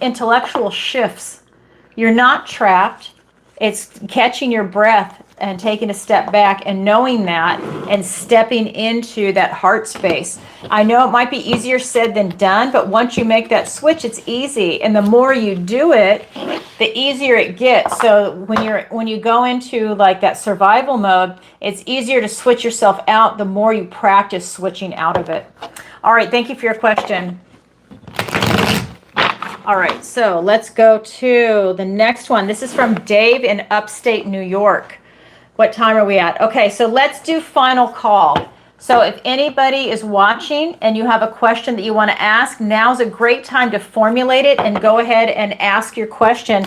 intellectual shifts. You're not trapped. It's catching your breath and taking a step back and knowing that and stepping into that heart space. I know it might be easier said than done, but once you make that switch, it's easy. And the more you do it, the easier it gets. So when you go into like that survival mode, it's easier to switch yourself out the more you practice switching out of it. All right, thank you for your question. All right, so let's go to the next one. This is from Dave in upstate New York. What time are we at? Okay, so let's do final call. So if anybody is watching and you have a question that you want to ask, now's a great time to formulate it and go ahead and ask your question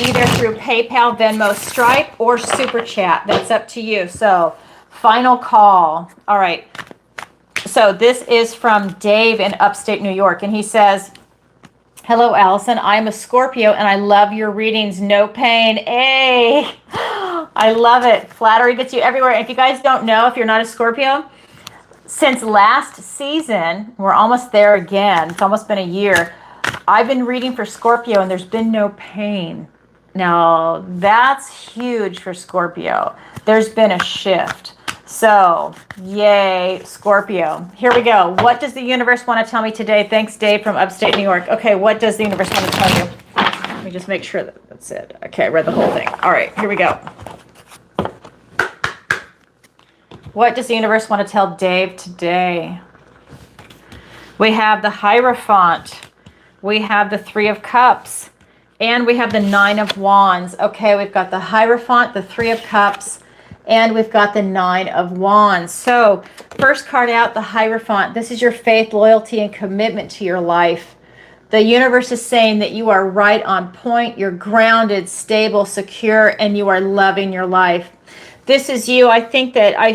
either through PayPal, Venmo, Stripe, or Super Chat. That's up to you. So final call. All right. So this is from Dave in upstate New York, and he says, hello, Allison. I'm a Scorpio, and I love your readings. No pain. Hey, I love it. Flattery gets you everywhere. If you guys don't know, if you're not a Scorpio, since last season, we're almost there again. It's almost been a year. I've been reading for Scorpio, and there's been no pain. Now, that's huge for Scorpio. There's been a shift. So, yay, Scorpio. Here we go. What does the universe want to tell me today? Thanks, Dave from upstate New York. Okay, what does the universe want to tell you? Let me just make sure that that's it. Okay, I read the whole thing. All right, here we go. What does the universe want to tell Dave today? We have the Hierophant. We have the Three of Cups. And we have the Nine of Wands. Okay, we've got the Hierophant, the Three of Cups, and we've got the Nine of Wands. So first card out, the Hierophant. This is your faith, loyalty, and commitment to your life. The universe is saying that you are right on point. You're grounded, stable, secure, and you are loving your life. This is you. I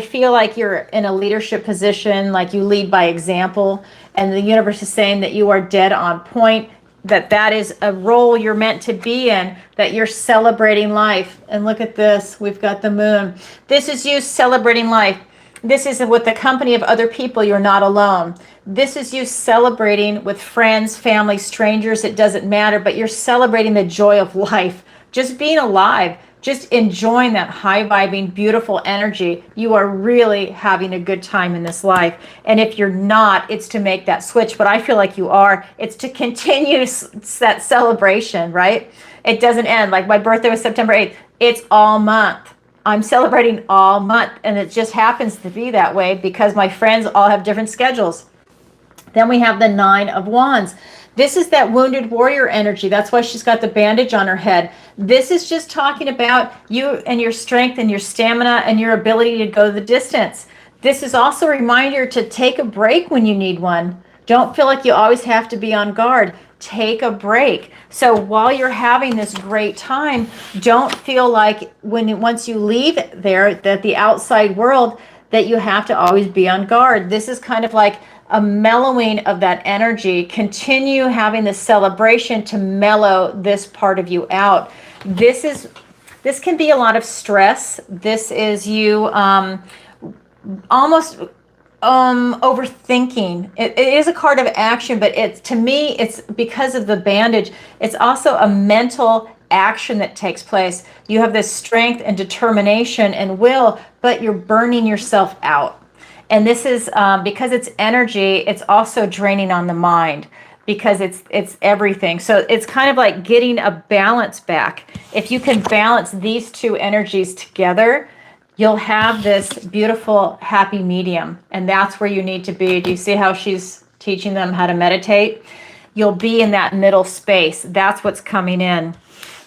feel like you're in a leadership position, like you lead by example. And the universe is saying that you are dead on point, that is a role you're meant to be in, that you're celebrating life. And look at this, we've got the moon. This is you celebrating life. This is with the company of other people. You're not alone. This is you celebrating with friends, family, strangers. It doesn't matter, but you're celebrating the joy of life. Just being alive, just enjoying that high vibing, beautiful energy. You are really having a good time in this life. And if you're not, it's to make that switch. But I feel like you are. It's to continue that celebration, right? It doesn't end. Like my birthday was September 8th. It's all month. I'm celebrating all month. And it just happens to be that way because my friends all have different schedules. Then we have the Nine of Wands. This is that wounded warrior energy. That's why she's got the bandage on her head. This is just talking about you and your strength and your stamina and your ability to go the distance. This is also a reminder to take a break when you need one. Don't feel like you always have to be on guard. Take a break. So while you're having this great time, don't feel like once you leave there, that the outside world, that you have to always be on guard. This is kind of like a mellowing of that energy. Continue having the celebration to mellow this part of you out. This can be a lot of stress. This is you almost overthinking. It is a card of action, but to me, it's because of the bandage. It's also a mental action that takes place. You have this strength and determination and will, but you're burning yourself out. And this is because it's energy, it's also draining on the mind because it's everything. So it's kind of like getting a balance back. If you can balance these two energies together, you'll have this beautiful, happy medium. And that's where you need to be. Do you see how she's teaching them how to meditate? You'll be in that middle space. That's what's coming in.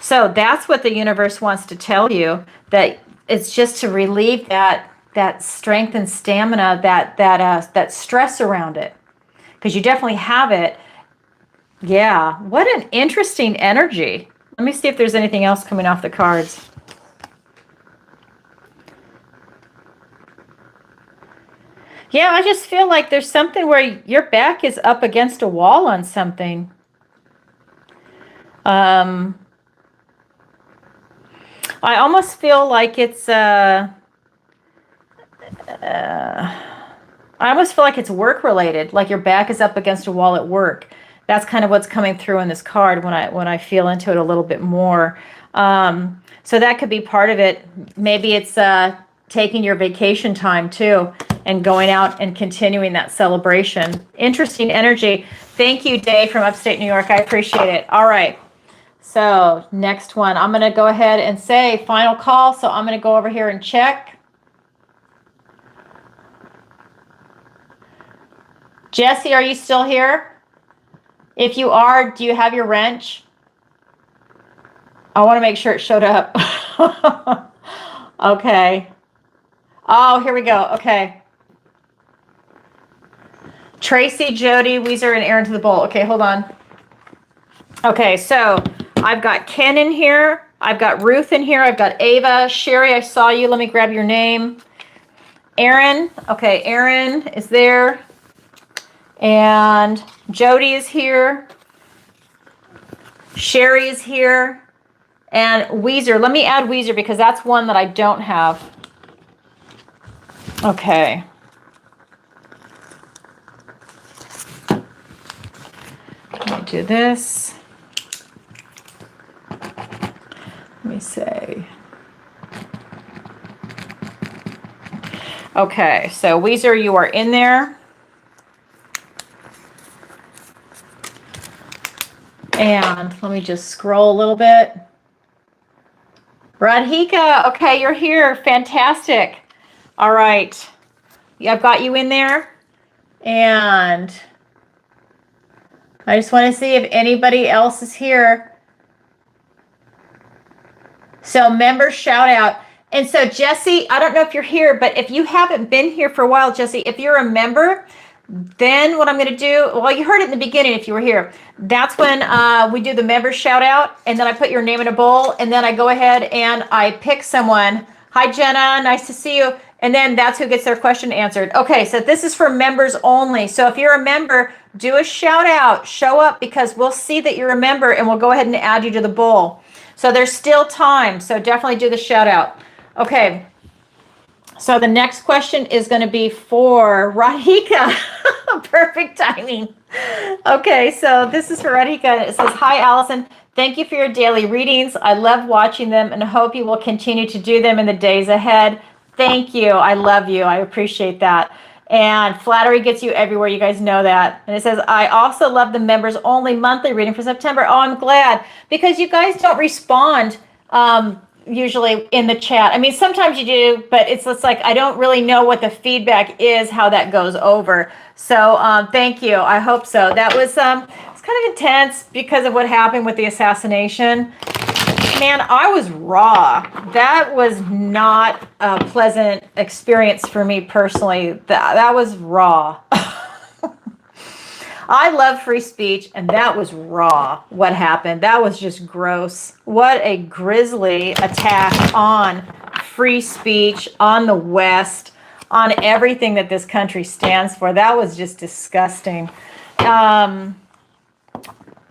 So that's what the universe wants to tell you, that it's just to relieve that strength and stamina, that stress around it, because you definitely have it. Yeah, what an interesting energy. Let me see if there's anything else coming off the cards. Yeah, I just feel like there's something where your back is up against a wall on something. I almost feel like it's I almost feel like it's work related, like your back is up against a wall at work. That's kind of what's coming through in this card when I feel into it a little bit more. So that could be part of it. Maybe it's taking your vacation time too and going out and continuing that celebration. Interesting energy. Thank you, Dave from upstate New York. I appreciate it. All right. So next one, I'm going to go ahead and say final call. So I'm going to go over here and check. Jesse, are you still here? If you are, do you have your wrench? I want to make sure it showed up. Okay. Oh, here we go. Okay. Tracy, Jody, Weezer, and Aaron to the bowl. Okay, hold on. Okay, so I've got Ken in here. I've got Ruth in here. I've got Ava. Sherry, I saw you. Let me grab your name. Aaron. Okay, Aaron is there. And Jody is here. Sherry is here. And Weezer. Let me add Weezer because that's one that I don't have. Okay. Let me do this. Let me say. Okay, so Weezer, you are in there. And let me just scroll a little bit. Radhika, okay, you're here. Fantastic. All right. Yeah, I've got you in there. And I just want to see if anybody else is here. So members shout out. And so Jesse, I don't know if you're here, but if you haven't been here for a while, Jesse, if you're a member, then what I'm going to do, well, you heard it in the beginning if you were here. That's when we do the member shout out, and then I put your name in a bowl, and then I go ahead and I pick someone. Hi, Jenna. Nice to see you. And then that's who gets their question answered. Okay, so this is for members only. So if you're a member, do a shout out. Show up because we'll see that you're a member, and we'll go ahead and add you to the bowl. So there's still time, so definitely do the shout out. Okay. So the next question is going to be for Radhika. Perfect timing. Okay, so this is for Radhika. It says, hi, Allison. Thank you for your daily readings. I love watching them and hope you will continue to do them in the days ahead. Thank you. I love you. I appreciate that. And flattery gets you everywhere. You guys know that. And it says, I also love the members only monthly reading for September. Oh, I'm glad because you guys don't respond usually in the chat. I mean, sometimes you do, but it's like I don't really know what the feedback is, how that goes over. So thank you. I hope so. That was it's kind of intense because of what happened with the assassination. Man, I was raw. That was not a pleasant experience for me personally. That was raw. I love free speech, and that was raw, what happened. That was just gross. What a grisly attack on free speech, on the West, on everything that this country stands for. That was just disgusting.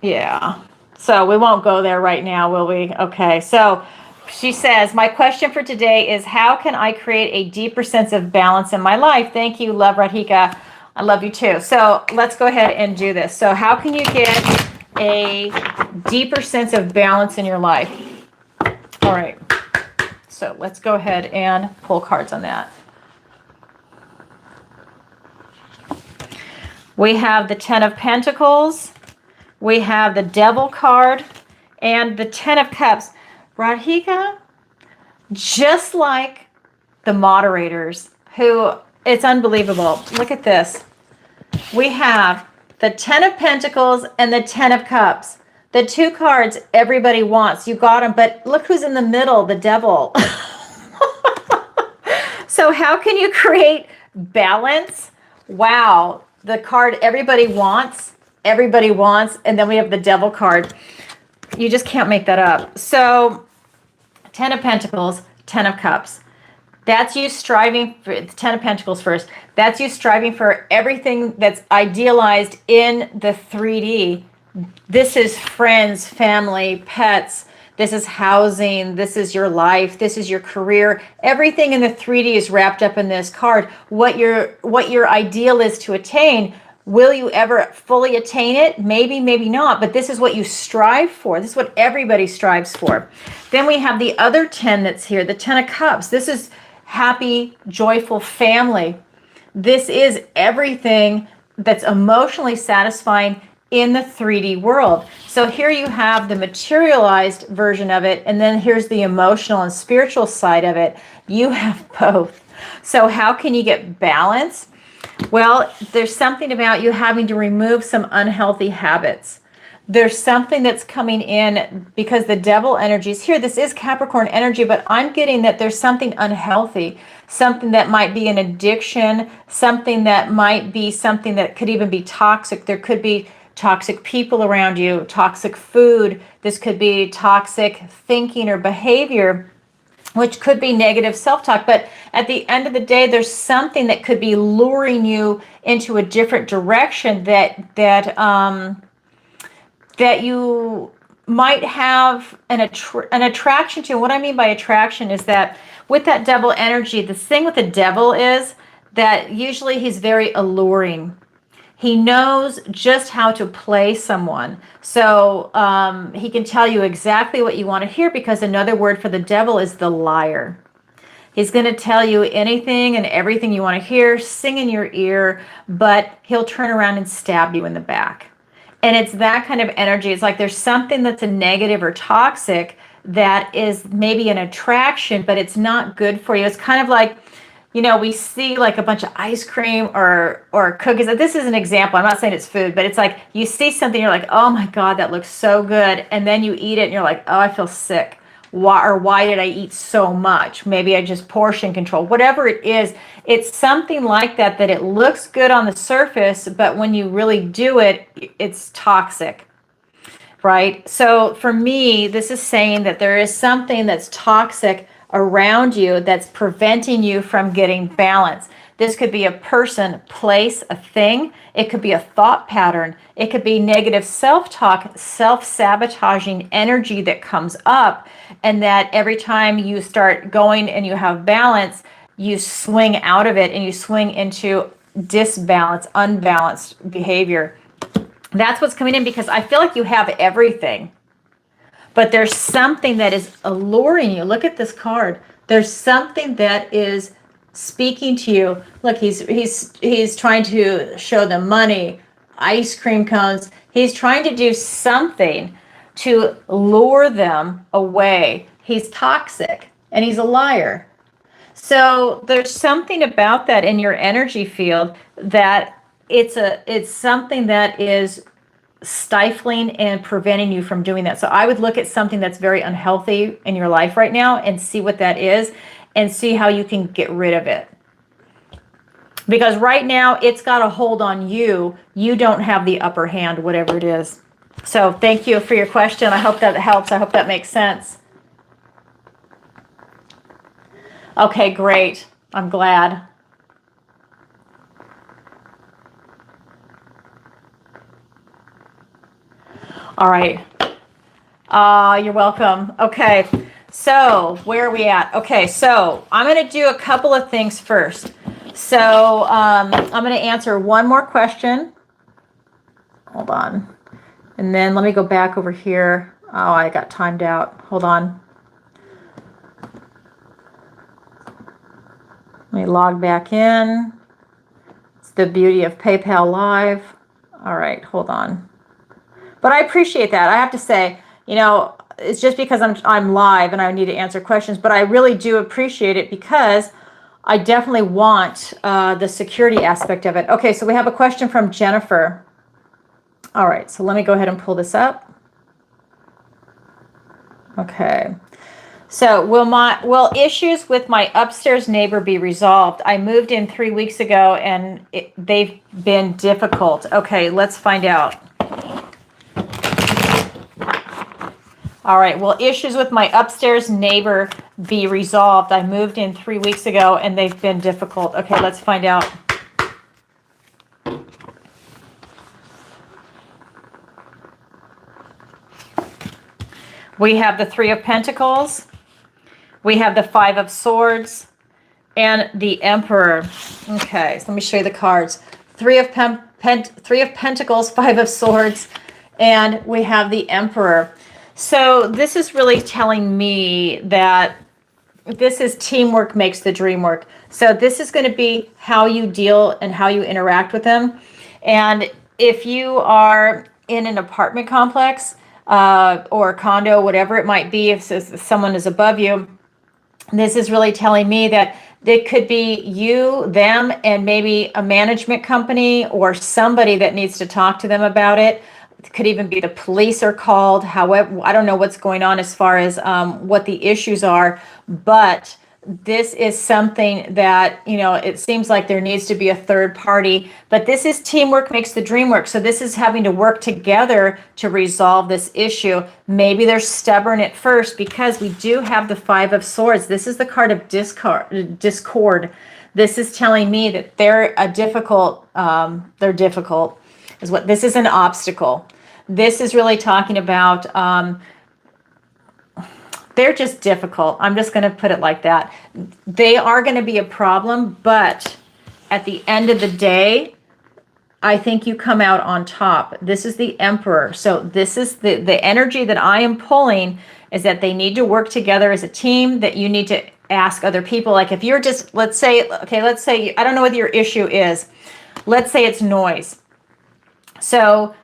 Yeah. So we won't go there right now, will we? Okay. So she says, my question for today is, how can I create a deeper sense of balance in my life? Thank you. Love, Radhika. I love you too. So let's go ahead and do this. So how can you get a deeper sense of balance in your life? All right. So let's go ahead and pull cards on that. We have the Ten of Pentacles. We have the Devil card and the Ten of Cups. Radhika, just like the moderators who, it's unbelievable. Look at this. We have the Ten of Pentacles and the Ten of Cups. The two cards everybody wants. You got them, but look who's in the middle, the Devil. So how can you create balance? Wow. The card everybody wants, and then we have the Devil card. You just can't make that up. So 10 of Pentacles, 10 of Cups. That's you striving for the 10 of Pentacles first. That's you striving for everything that's idealized in the 3D. This is friends, family, pets. This is housing. This is your life. This is your career. Everything in the 3D is wrapped up in this card. What your ideal is to attain. Will you ever fully attain it? Maybe, maybe not. But this is what you strive for. This is what everybody strives for. Then we have the other 10 that's here, the 10 of Cups. This is happy, joyful family. This is everything that's emotionally satisfying in the 3D world. So here you have the materialized version of it, and then here's the emotional and spiritual side of it. You have both. So how can you get balance? Well, there's something about you having to remove some unhealthy habits. There's something that's coming in because the devil energy is here. This is Capricorn energy, but I'm getting that there's something unhealthy, something that might be an addiction, something that might be something that could even be toxic. There could be toxic people around you, toxic food. This could be toxic thinking or behavior, which could be negative self-talk. But at the end of the day, there's something that could be luring you into a different direction that you might have an attraction to. What I mean by attraction is that with that devil energy, the thing with the devil is that usually he's very alluring. He knows just how to play someone. So he can tell you exactly what you want to hear, because another word for the devil is the liar. He's going to tell you anything and everything you want to hear, sing in your ear, but he'll turn around and stab you in the back. And it's that kind of energy. It's like there's something that's a negative or toxic that is maybe an attraction, but it's not good for you. It's kind of like, we see like a bunch of ice cream or cookies. This is an example. I'm not saying it's food, but it's like you see something, you're like, oh my God, that looks so good. And then you eat it and you're like, oh, I feel sick. Why did I eat so much? Maybe I just portion control. Whatever it is, it's something like that it looks good on the surface, but when you really do it, it's toxic, right? So for me, this is saying that there is something that's toxic around you that's preventing you from getting balance. This could be a person, place, a thing. It could be a thought pattern. It could be negative self-talk, self-sabotaging energy that comes up, and that every time you start going and you have balance, you swing out of it and you swing into disbalance, unbalanced behavior. That's what's coming in, because I feel like you have everything, but there's something that is alluring you. Look at this card. There's something that is speaking to you. Look, he's trying to show them money, ice cream cones. He's trying to do something to lure them away. He's toxic and he's a liar. So there's something about that in your energy field that it's something that is stifling and preventing you from doing that. So I would look at something that's very unhealthy in your life right now and see what that is and see how you can get rid of it. Because right now it's got a hold on you. You don't have the upper hand, whatever it is. So thank you for your question. I hope that helps. I hope that makes sense. Okay, great. I'm glad. All right. You're welcome. Okay. So where are we at? Okay. So I'm going to do a couple of things first. So I'm going to answer one more question. Hold on. And then let me go back over here. Oh, I got timed out. Hold on. Let me log back in. It's the beauty of PayPal Live. All right, hold on. But I appreciate that. I have to say, it's just because I'm live and I need to answer questions, but I really do appreciate it because I definitely want the security aspect of it. Okay, so we have a question from Jennifer. All right, so let me go ahead and pull this up. Okay. So will issues with my upstairs neighbor be resolved? I moved in 3 weeks ago and they've been difficult. Okay, let's find out. All right, will issues with my upstairs neighbor be resolved? I moved in 3 weeks ago and they've been difficult. Okay, let's find out. We have the Three of Pentacles. We have the Five of Swords and the Emperor. Okay, so let me show you the cards. Three of Pentacles, Five of Swords, and we have the Emperor. So this is really telling me that this is teamwork makes the dream work. So this is going to be how you deal and how you interact with them. And if you are in an apartment complex or a condo, whatever it might be, if someone is above you, this is really telling me that it could be you, them, and maybe a management company or somebody that needs to talk to them about it. It could even be the police are called. However, I don't know what's going on as far as what the issues are, but this is something that, you know, it seems like there needs to be a third party, but this is teamwork makes the dream work. So this is having to work together to resolve this issue. Maybe they're stubborn at first because we do have the Five of Swords. This is the card of discord. This is telling me that they're difficult is what this is, an obstacle. This is really talking about they're just difficult. I'm just going to put it like that. They are going to be a problem, but at the end of the day, I think you come out on top. This is the Emperor. So this is the energy that I am pulling, is that they need to work together as a team, that you need to ask other people. Like if you're just, let's say, I don't know what your issue is. Let's say it's noise. So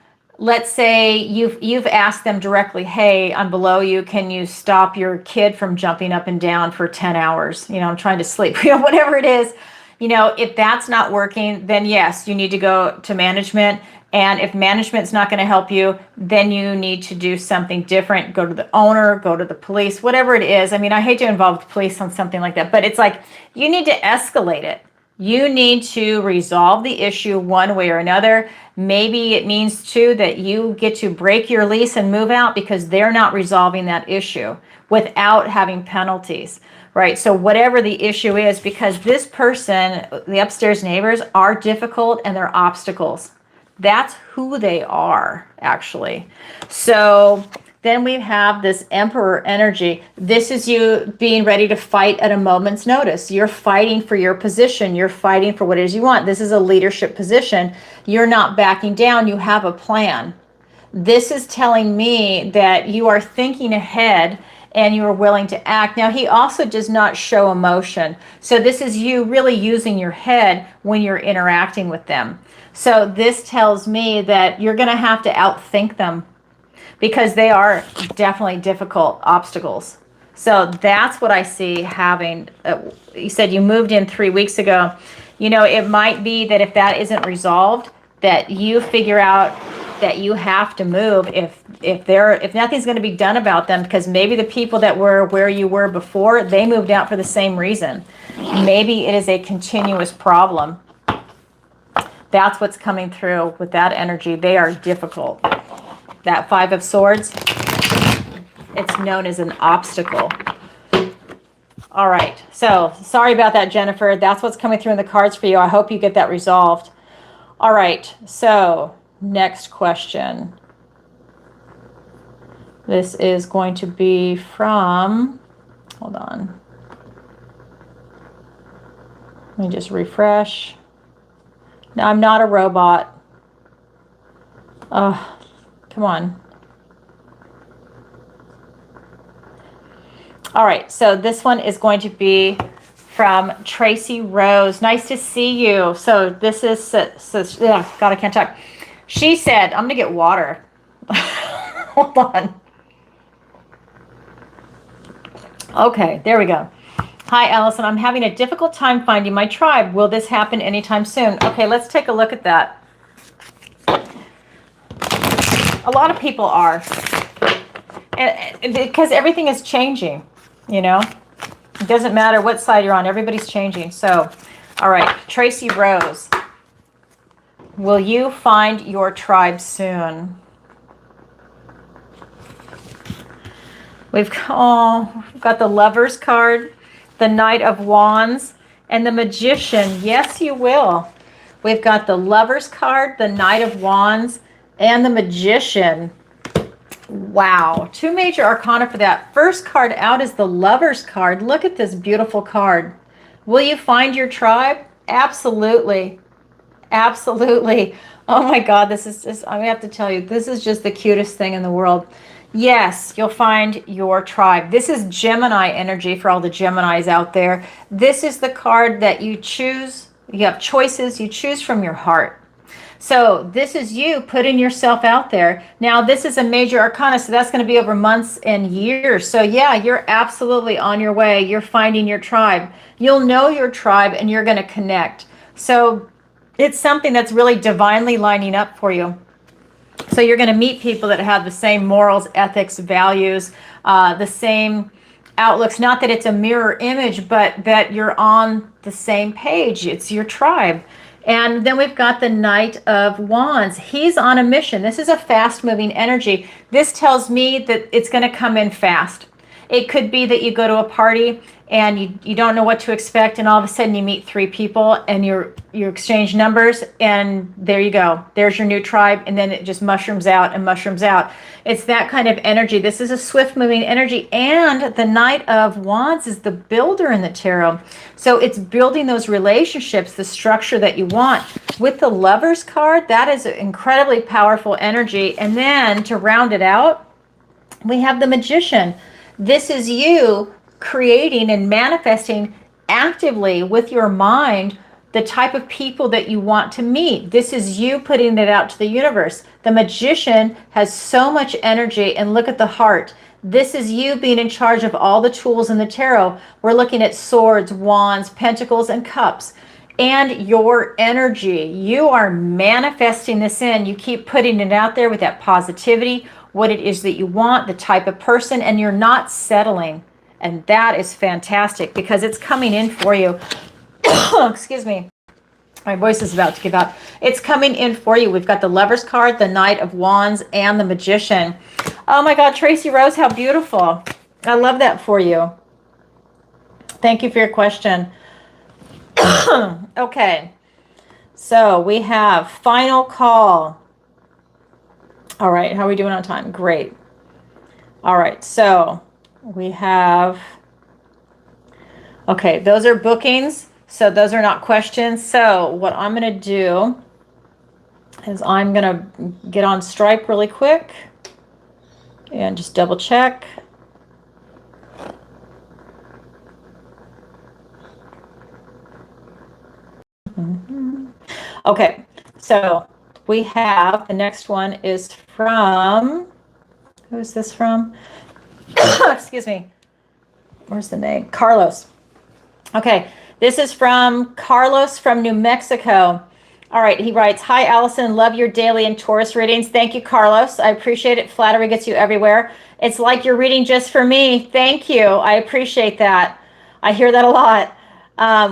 let's say you've asked them directly, hey, I'm below you. Can you stop your kid from jumping up and down for 10 hours? You know, I'm trying to sleep, you know, whatever it is. You know, if that's not working, then yes, you need to go to management. And if management's not going to help you, then you need to do something different. Go to the owner, go to the police, whatever it is. I mean, I hate to involve the police on something like that, but it's like you need to escalate it. You need to resolve the issue one way or another. Maybe it means too that you get to break your lease and move out because they're not resolving that issue without having penalties, right? So whatever the issue is, because this person, the upstairs neighbors, are difficult and they're obstacles. That's who they are, actually. So then we have this Emperor energy. This is you being ready to fight at a moment's notice. You're fighting for your position. You're fighting for what it is you want. This is a leadership position. You're not backing down. You have a plan. This is telling me that you are thinking ahead and you are willing to act. Now, he also does not show emotion. So this is you really using your head when you're interacting with them. So this tells me that you're going to have to outthink them, because they are definitely difficult obstacles. So that's what I see having. You said you moved in 3 weeks ago. You know, it might be that if that isn't resolved, that you figure out that you have to move if nothing's going to be done about them, because maybe the people that were where you were before, they moved out for the same reason. Maybe it is a continuous problem. That's what's coming through with that energy. They are difficult. That Five of Swords, it's known as an obstacle. All right, so sorry about that, Jennifer. That's what's coming through in the cards for you. I hope you get that resolved. All right, so next question. This is going to be from, hold on. Let me just refresh. No, I'm not a robot. Oh, come on. All right, so this one is going to be from Tracy Rose. Nice to see you. So this is, God, I can't talk. She said, I'm going to get water. Hold on. Okay, there we go. Hi, Allison. I'm having a difficult time finding my tribe. Will this happen anytime soon? Okay, let's take a look at that. A lot of people are. And because everything is changing, you know. It doesn't matter what side you're on. Everybody's changing. So, all right, Tracy Rose. Will you find your tribe soon? We've got the Lovers card, the Knight of Wands, and the Magician. Yes, you will. We've got the Lovers card, the Knight of Wands, and the Magician. Wow, two major arcana for that. First card out is the Lovers card. Look at this beautiful card. Will you find your tribe? Absolutely. Absolutely. Oh my God, this is just, I have to tell you, this is just the cutest thing in the world. Yes, you'll find your tribe. This is Gemini energy for all the Geminis out there. This is the card that you choose. You have choices. You choose from your heart. So this is you putting yourself out there. Now, this is a major arcana, so that's going to be over months and years. So yeah, you're absolutely on your way. You're finding your tribe. You'll know your tribe and you're going to connect. So it's something that's really divinely lining up for you. So you're going to meet people that have the same morals, ethics, values, the same outlooks. Not that it's a mirror image, but that you're on the same page. It's your tribe. And then we've got the Knight of Wands. He's on a mission. This is a fast-moving energy. This tells me that it's going to come in fast. It could be that you go to a party and you don't know what to expect, and all of a sudden you meet three people and you exchange numbers, and there you go. There's your new tribe, and then it just mushrooms out and mushrooms out. It's that kind of energy. This is a swift-moving energy, and the Knight of Wands is the builder in the tarot. So it's building those relationships, the structure that you want. With the Lovers card, that is an incredibly powerful energy. And then to round it out, we have the Magician. This is you creating and manifesting actively with your mind the type of people that you want to meet. This is you putting it out to the universe. The Magician has so much energy, and look at the heart. This is you being in charge of all the tools in the tarot. We're looking at swords, wands, pentacles, and cups. And your energy, you are manifesting this in. You keep putting it out there with that positivity, what it is that you want, the type of person, and you're not settling. And that is fantastic because it's coming in for you. Excuse me. My voice is about to give out. It's coming in for you. We've got the Lovers card, the Knight of Wands, and the Magician. Oh my God, Tracy Rose, how beautiful. I love that for you. Thank you for your question. Okay. So we have final call. All right. How are we doing on time? Great. All right. So we have, okay, those are bookings. So those are not questions. So what I'm going to do is I'm going to get on Stripe really quick and just double check. Okay, so we have, the next one is from, who's this from? Excuse me. Where's the name? Carlos. Okay, this is from Carlos from New Mexico. All right, he writes, "Hi, Allison. Love your daily and Taurus readings." Thank you, Carlos. I appreciate it. Flattery gets you everywhere. It's like you're reading just for me. Thank you. I appreciate that. I hear that a lot.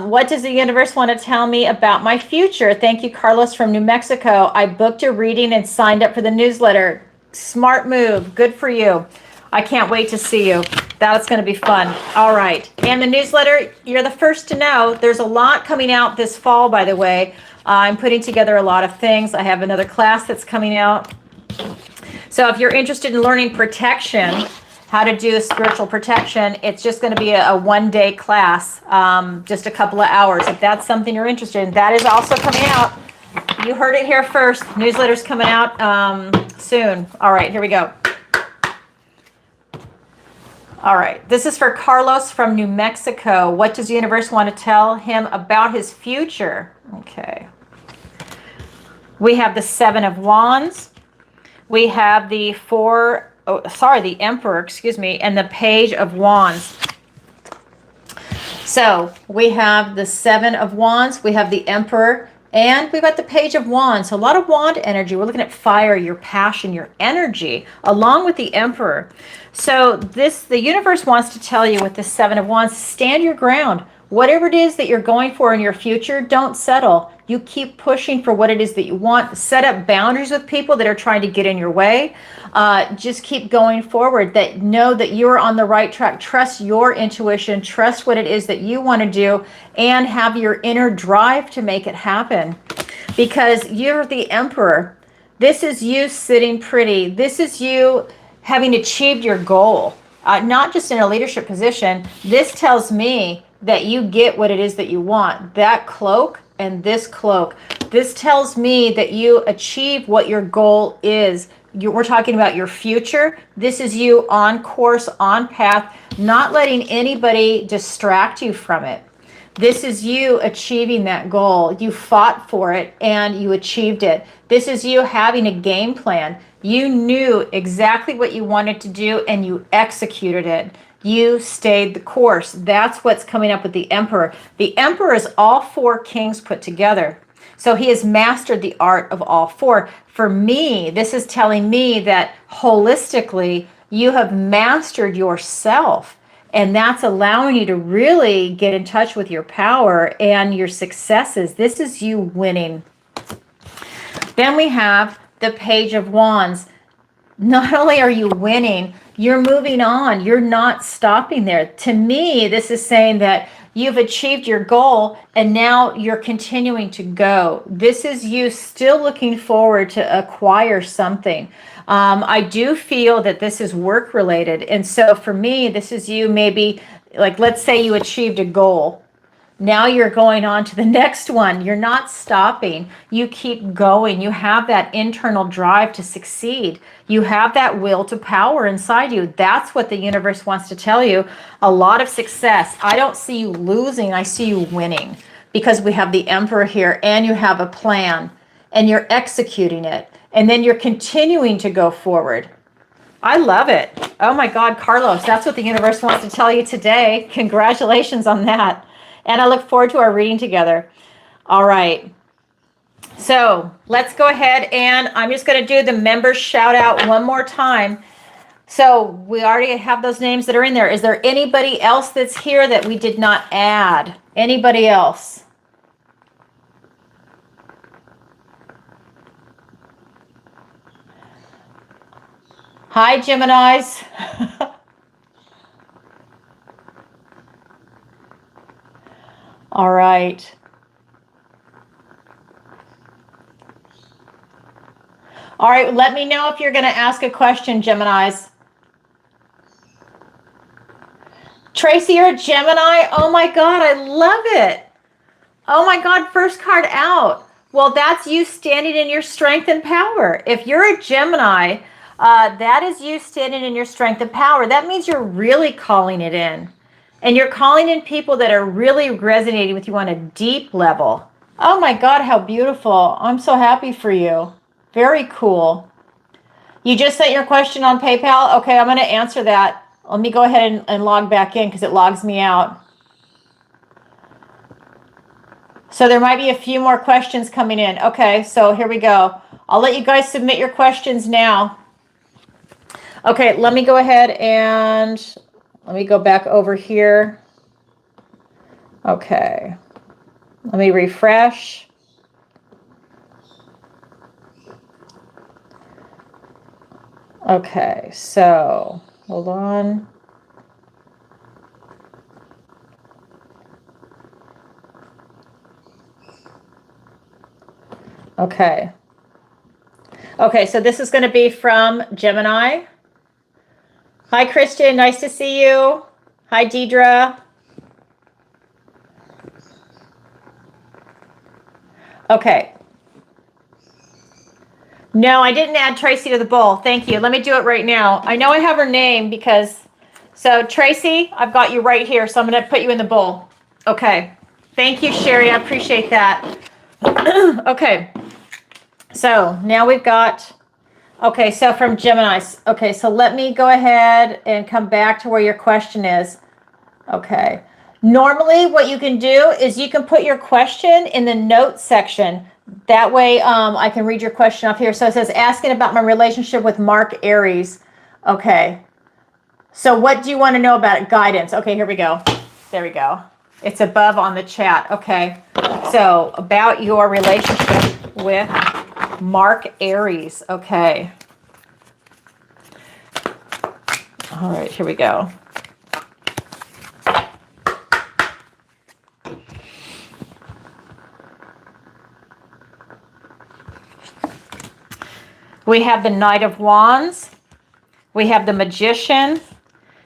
What does the universe want to tell me about my future? Thank you, Carlos from New Mexico. I booked a reading and signed up for the newsletter. Smart move. Good for you. I can't wait to see you. That's going to be fun. All right. And the newsletter, you're the first to know. There's a lot coming out this fall, by the way. I'm putting together a lot of things. I have another class that's coming out. So if you're interested in learning protection, how to do spiritual protection, it's just going to be a one-day class, just a couple of hours. If that's something you're interested in, that is also coming out. You heard it here first. Newsletter's coming out soon. All right, here we go. All right, this is for Carlos from New Mexico. What does the universe want to tell him about his future? Okay. We have the Seven of Wands. We have the the Emperor, excuse me, and the Page of Wands. So we have the Seven of Wands, we have the Emperor, and we've got the Page of Wands. So a lot of wand energy. We're looking at fire, your passion, your energy, along with the Emperor. So the universe wants to tell you with the Seven of Wands, stand your ground. Whatever it is that you're going for in your future, don't settle. You keep pushing for what it is that you want. Set up boundaries with people that are trying to get in your way. Just keep going forward. That know that you're on the right track. Trust your intuition. Trust what it is that you want to do, and have your inner drive to make it happen. Because you're the emperor. This is you sitting pretty. This is you having achieved your goal. Not just in a leadership position. This tells me that you get what it is that you want. That cloak and this cloak. This tells me that you achieve what your goal is. We're talking about your future. This is you on course, on path, not letting anybody distract you from it. This is you achieving that goal. You fought for it and you achieved it. This is you having a game plan. You knew exactly what you wanted to do and you executed it. You stayed the course. That's what's coming up with the Emperor. The Emperor is all four kings put together. So he has mastered the art of all four. For me, this is telling me that holistically, you have mastered yourself. And that's allowing you to really get in touch with your power and your successes. This is you winning. Then we have the Page of Wands. Not only are you winning, you're moving on. You're not stopping there. To me, this is saying that you've achieved your goal and now you're continuing to go. This is you still looking forward to acquire something. I do feel that this is work related. And so for me, this is you maybe, like, let's say you achieved a goal. Now you're going on to the next one. You're not stopping. You keep going. You have that internal drive to succeed. You have that will to power inside you. That's what the universe wants to tell you. A lot of success. I don't see you losing. I see you winning, because we have the Emperor here and you have a plan and you're executing it. And then you're continuing to go forward. I love it. Oh my God, Carlos, that's what the universe wants to tell you today. Congratulations on that. And I look forward to our reading together. All right. So let's go ahead, and I'm just going to do the members shout out one more time. So we already have those names that are in there. Is there anybody else that's here that we did not add? Anybody else? Hi, Geminis. All right. All right, let me know if you're going to ask a question, Geminis. Tracy, you're a Gemini? Oh my God, I love it. Oh my God, first card out. Well, that's you standing in your strength and power. If you're a Gemini, that is you standing in your strength and power. That means you're really calling it in. And you're calling in people that are really resonating with you on a deep level. Oh my God, how beautiful. I'm so happy for you. Very cool. You just sent your question on PayPal? Okay, I'm going to answer that. Let me go ahead and log back in because it logs me out. So there might be a few more questions coming in. Okay, so here we go. I'll let you guys submit your questions now. Okay, let me go ahead and let me go back over here. Okay, let me refresh. Okay, so hold on. Okay. Okay, so this is going to be from Gemini. Hi, Christian. Nice to see you. Hi, Deidre. Okay. No, I didn't add Tracy to the bowl. Thank you. Let me do it right now. I know I have her name because, so Tracy, I've got you right here. So I'm going to put you in the bowl. Okay. Thank you, Sherry. I appreciate that. Okay. So now we've got, okay, so from Gemini. Okay, so let me go ahead and come back to where your question is. Okay. Normally what you can do is you can put your question in the notes section. That way I can read your question off here. So it says, asking about my relationship with Mark Aries. Okay. So what do you want to know about it? Guidance. Okay, here we go. There we go. It's above on the chat. Okay. So about your relationship with Mark Aries. Okay. All right, here we go. We have the Knight of Wands. We have the Magician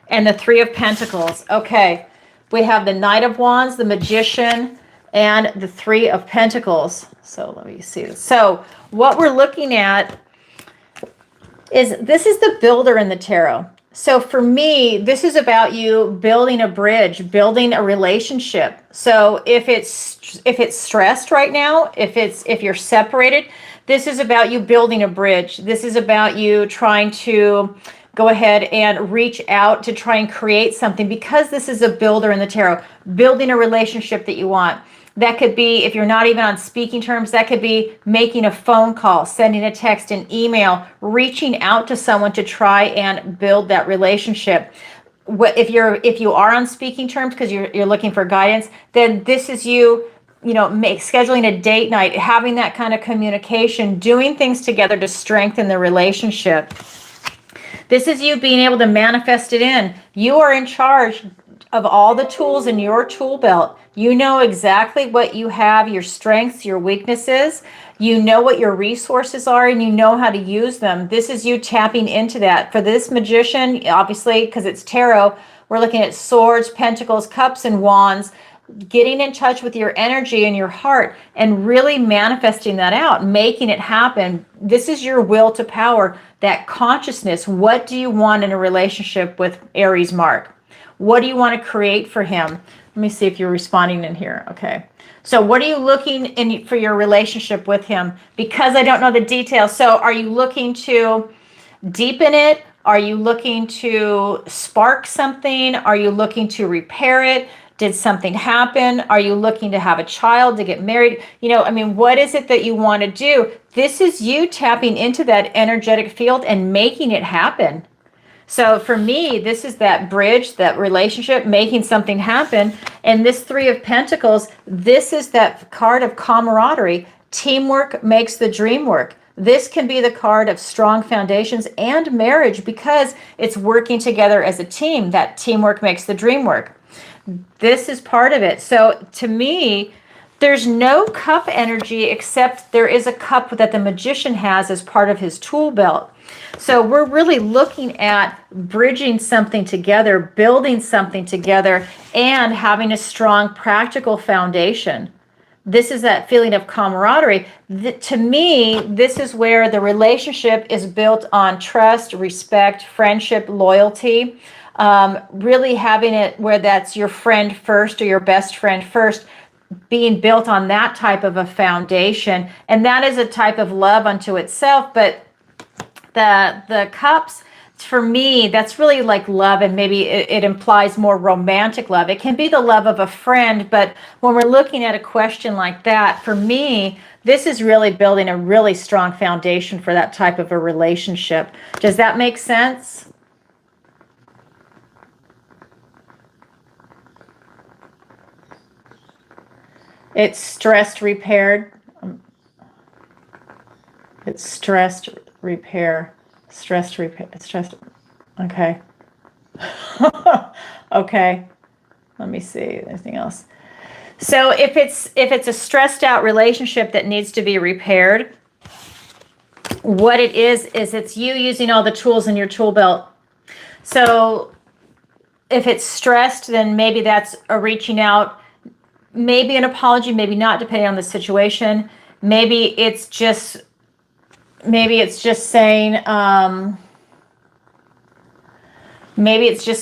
and the Three of Pentacles. Okay. We have the Knight of Wands, the Magician, and the Three of Pentacles. So let me see this. So what we're looking at is this is the builder in the tarot. So for me, this is about you building a bridge, building a relationship. So if it's stressed right now, if you're separated, this is about you building a bridge. This is about you trying to go ahead and reach out to try and create something, because this is a builder in the tarot, building a relationship that you want. That could be, if you're not even on speaking terms, that could be making a phone call, sending a text, an email, reaching out to someone to try and build that relationship. If you are on speaking terms because you're looking for guidance, then this is you scheduling a date night, having that kind of communication, doing things together to strengthen the relationship. This is you being able to manifest it in. You are in charge of all the tools in your tool belt. You know exactly what you have, your strengths, your weaknesses. You know what your resources are, and you know how to use them. This is you tapping into that. For this Magician, obviously, because it's tarot, we're looking at swords, pentacles, cups, and wands. Getting in touch with your energy and your heart and really manifesting that out, making it happen. This is your will to power, that consciousness. What do you want in a relationship with Aries Mark? What do you want to create for him? Let me see if you're responding in here. Okay. So what are you looking in for your relationship with him? Because I don't know the details. So are you looking to deepen it? Are you looking to spark something? Are you looking to repair it? Did something happen? Are you looking to have a child, to get married? What is it that you want to do? This is you tapping into that energetic field and making it happen. So for me, this is that bridge, that relationship, making something happen. And this Three of Pentacles, this is that card of camaraderie. Teamwork makes the dream work. This can be the card of strong foundations and marriage, because it's working together as a team. That teamwork makes the dream work. This is part of it. So to me, there's no cup energy, except there is a cup that the Magician has as part of his tool belt. So we're really looking at bridging something together, building something together, and having a strong practical foundation. This is that feeling of camaraderie. To me, this is where the relationship is built on trust, respect, friendship, loyalty. Really having it where that's your friend first or your best friend first, being built on that type of a foundation. And that is a type of love unto itself. But the cups, for me, that's really like love, and maybe it implies more romantic love. It can be the love of a friend, but when we're looking at a question like that, for me, this is really building a really strong foundation for that type of a relationship. Does that make sense? It's stressed, repaired. It's stressed, repair, stressed, repair, stressed. Okay. Okay. Let me see. Anything else? So if it's a stressed out relationship that needs to be repaired, what it is it's you using all the tools in your tool belt. So if it's stressed, then maybe that's a reaching out. Maybe an apology, maybe not, depending on the situation. Maybe it's just saying, maybe it's just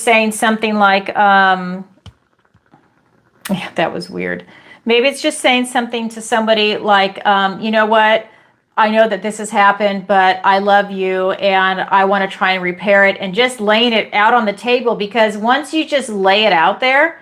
saying something like, yeah, that was weird. Maybe it's just saying something to somebody like, you know what? I know that this has happened, but I love you and I want to try and repair it, and just laying it out on the table. Because once you just lay it out there,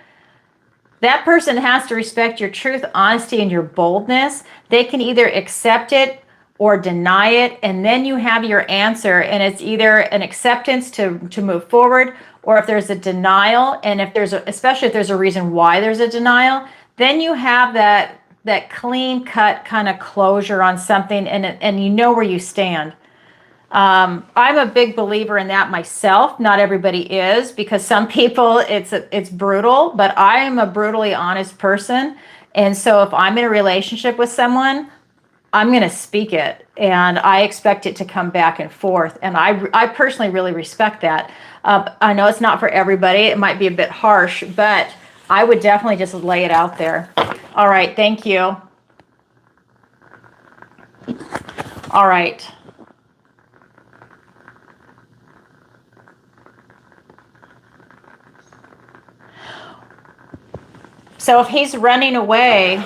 that person has to respect your truth, honesty, and your boldness. They can either accept it or deny it, and then you have your answer, and it's either an acceptance to move forward, or if there's a denial, and if there's especially if there's a reason why there's a denial, then you have that clean cut kind of closure on something, and you know where you stand. I'm a big believer in that myself. Not everybody is, because some people it's brutal, but I am a brutally honest person. And so if I'm in a relationship with someone, I'm going to speak it, and I expect it to come back and forth. And I personally really respect that. I know it's not for everybody. It might be a bit harsh, but I would definitely just lay it out there. All right. Thank you. All right. So if he's running away,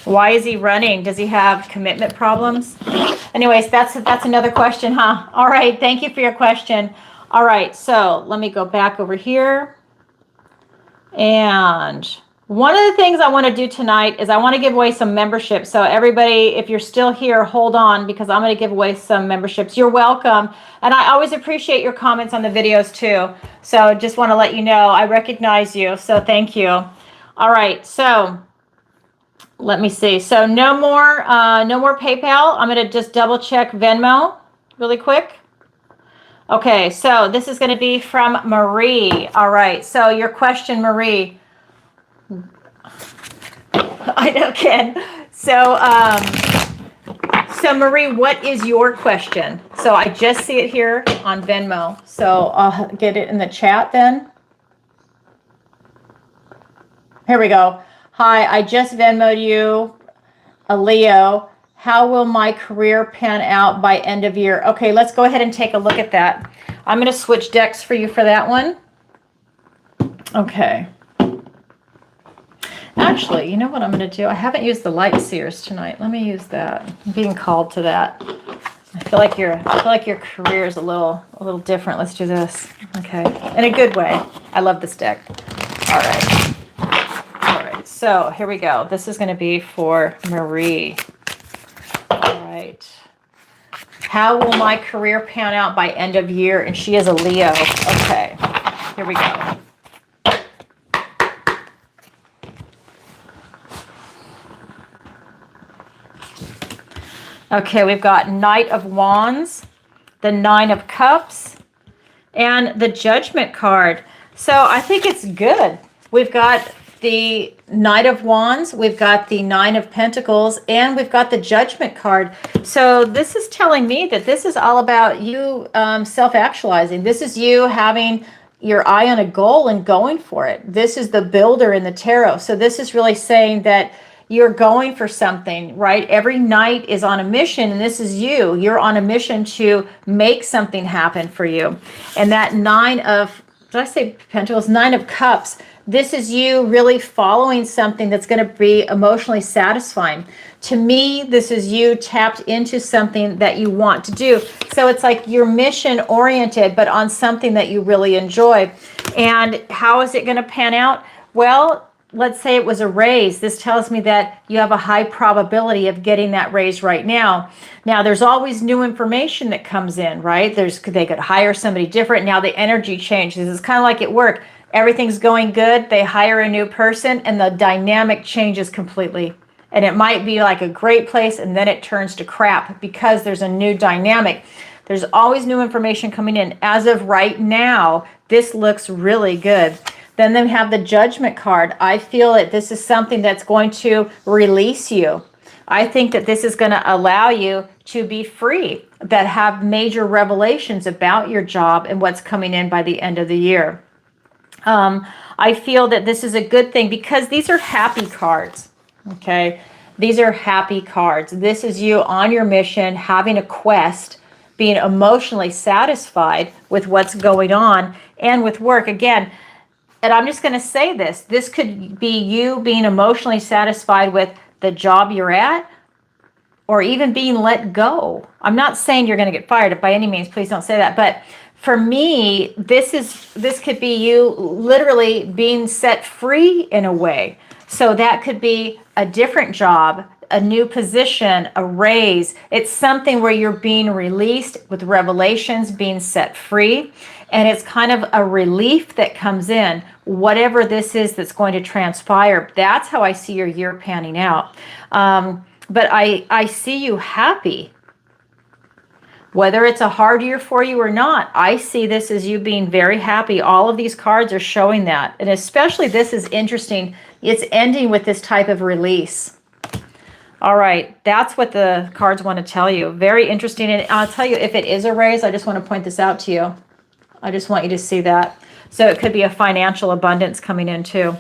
why is he running? Does he have commitment problems? Anyways, that's another question, huh? All right, thank you for your question. All right, so let me go back over here. And one of the things I want to do tonight is I want to give away some memberships. So everybody, if you're still here, hold on, because I'm going to give away some memberships. You're welcome. And I always appreciate your comments on the videos too. So just want to let you know, I recognize you. So thank you. All right, so let me see. So no more PayPal. I'm going to just double check Venmo really quick. Okay, so this is going to be from Marie. All right, so your question, Marie. I know, Ken. So Marie, what is your question? So I just see it here on Venmo. So I'll get it in the chat then. Here we go. Hi, I just Venmoed you, a Leo. How will my career pan out by end of year? Okay, let's go ahead and take a look at that. I'm going to switch decks for you for that one. Okay. Actually, you know what I'm going to do? I haven't used the light seers tonight. Let me use that. I'm being called to that. I feel like your career is a little different. Let's do this. Okay, in a good way. I love this deck. All right. So here we go. This is going to be for Marie. All right. How will my career pan out by end of year? And she is a Leo. Okay. Here we go. Okay, we've got Knight of Wands, the Nine of Cups, and the Judgment card. So I think it's good. We've got the Knight of Wands, we've got the Nine of Pentacles, and we've got the Judgment card. So this is telling me that this is all about you self-actualizing. This is you having your eye on a goal and going for it. This is the builder in the tarot. So this is really saying that you're going for something, right? Every knight is on a mission, and this is you. You're on a mission to make something happen for you. And that Nine of, did I say Pentacles? Nine of Cups. This is you really following something that's going to be emotionally satisfying. To me, this is you tapped into something that you want to do. So it's like you're mission oriented, but on something that you really enjoy. And how is it going to pan out? Well, let's say it was a raise. This tells me that you have a high probability of getting that raise right now. Now, there's always new information that comes in, right? They could hire somebody different. Now the energy changes. It's kind of like at work. Everything's going good. They hire a new person and the dynamic changes completely. And it might be like a great place, and then it turns to crap because there's a new dynamic. There's always new information coming in. As of right now, this looks really good. Then they have the Judgment card. I feel that this is something that's going to release you. I think that this is going to allow you to be free, that have major revelations about your job and what's coming in by the end of the year. I feel that this is a good thing because these are happy cards. Okay. These are happy cards. This is you on your mission, having a quest, being emotionally satisfied with what's going on and with work. Again, and I'm just going to say this could be you being emotionally satisfied with the job you're at, or even being let go. I'm not saying you're going to get fired by any means. Please don't say that. But for me, this could be you literally being set free in a way. So that could be a different job a new position, a raise. It's something where you're being released with revelations, being set free. And it's kind of a relief that comes in, whatever this is that's going to transpire. That's how I see your year panning out. But I see you happy. Whether it's a hard year for you or not, I see this as you being very happy. All of these cards are showing that. And especially this is interesting. It's ending with this type of release. All right, that's what the cards want to tell you. Very interesting. And I'll tell you, if it is a raise, I just want to point this out to you. I just want you to see that. So it could be a financial abundance coming in too.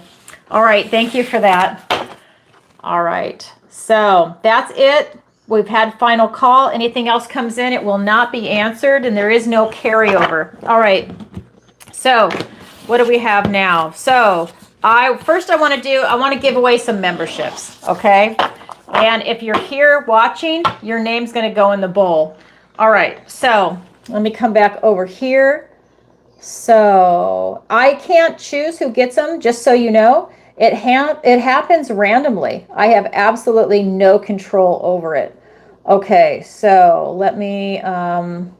All right, thank you for that. All right, so that's it. We've had final call. Anything else comes in, it will not be answered, and there is no carryover. All right, so what do we have now? So I want to give away some memberships, okay? And if you're here watching, your name's going to go in the bowl. All right, so let me come back over here. So I can't choose who gets them, just so you know. It happens randomly. I have absolutely no control over it. Okay, so let me come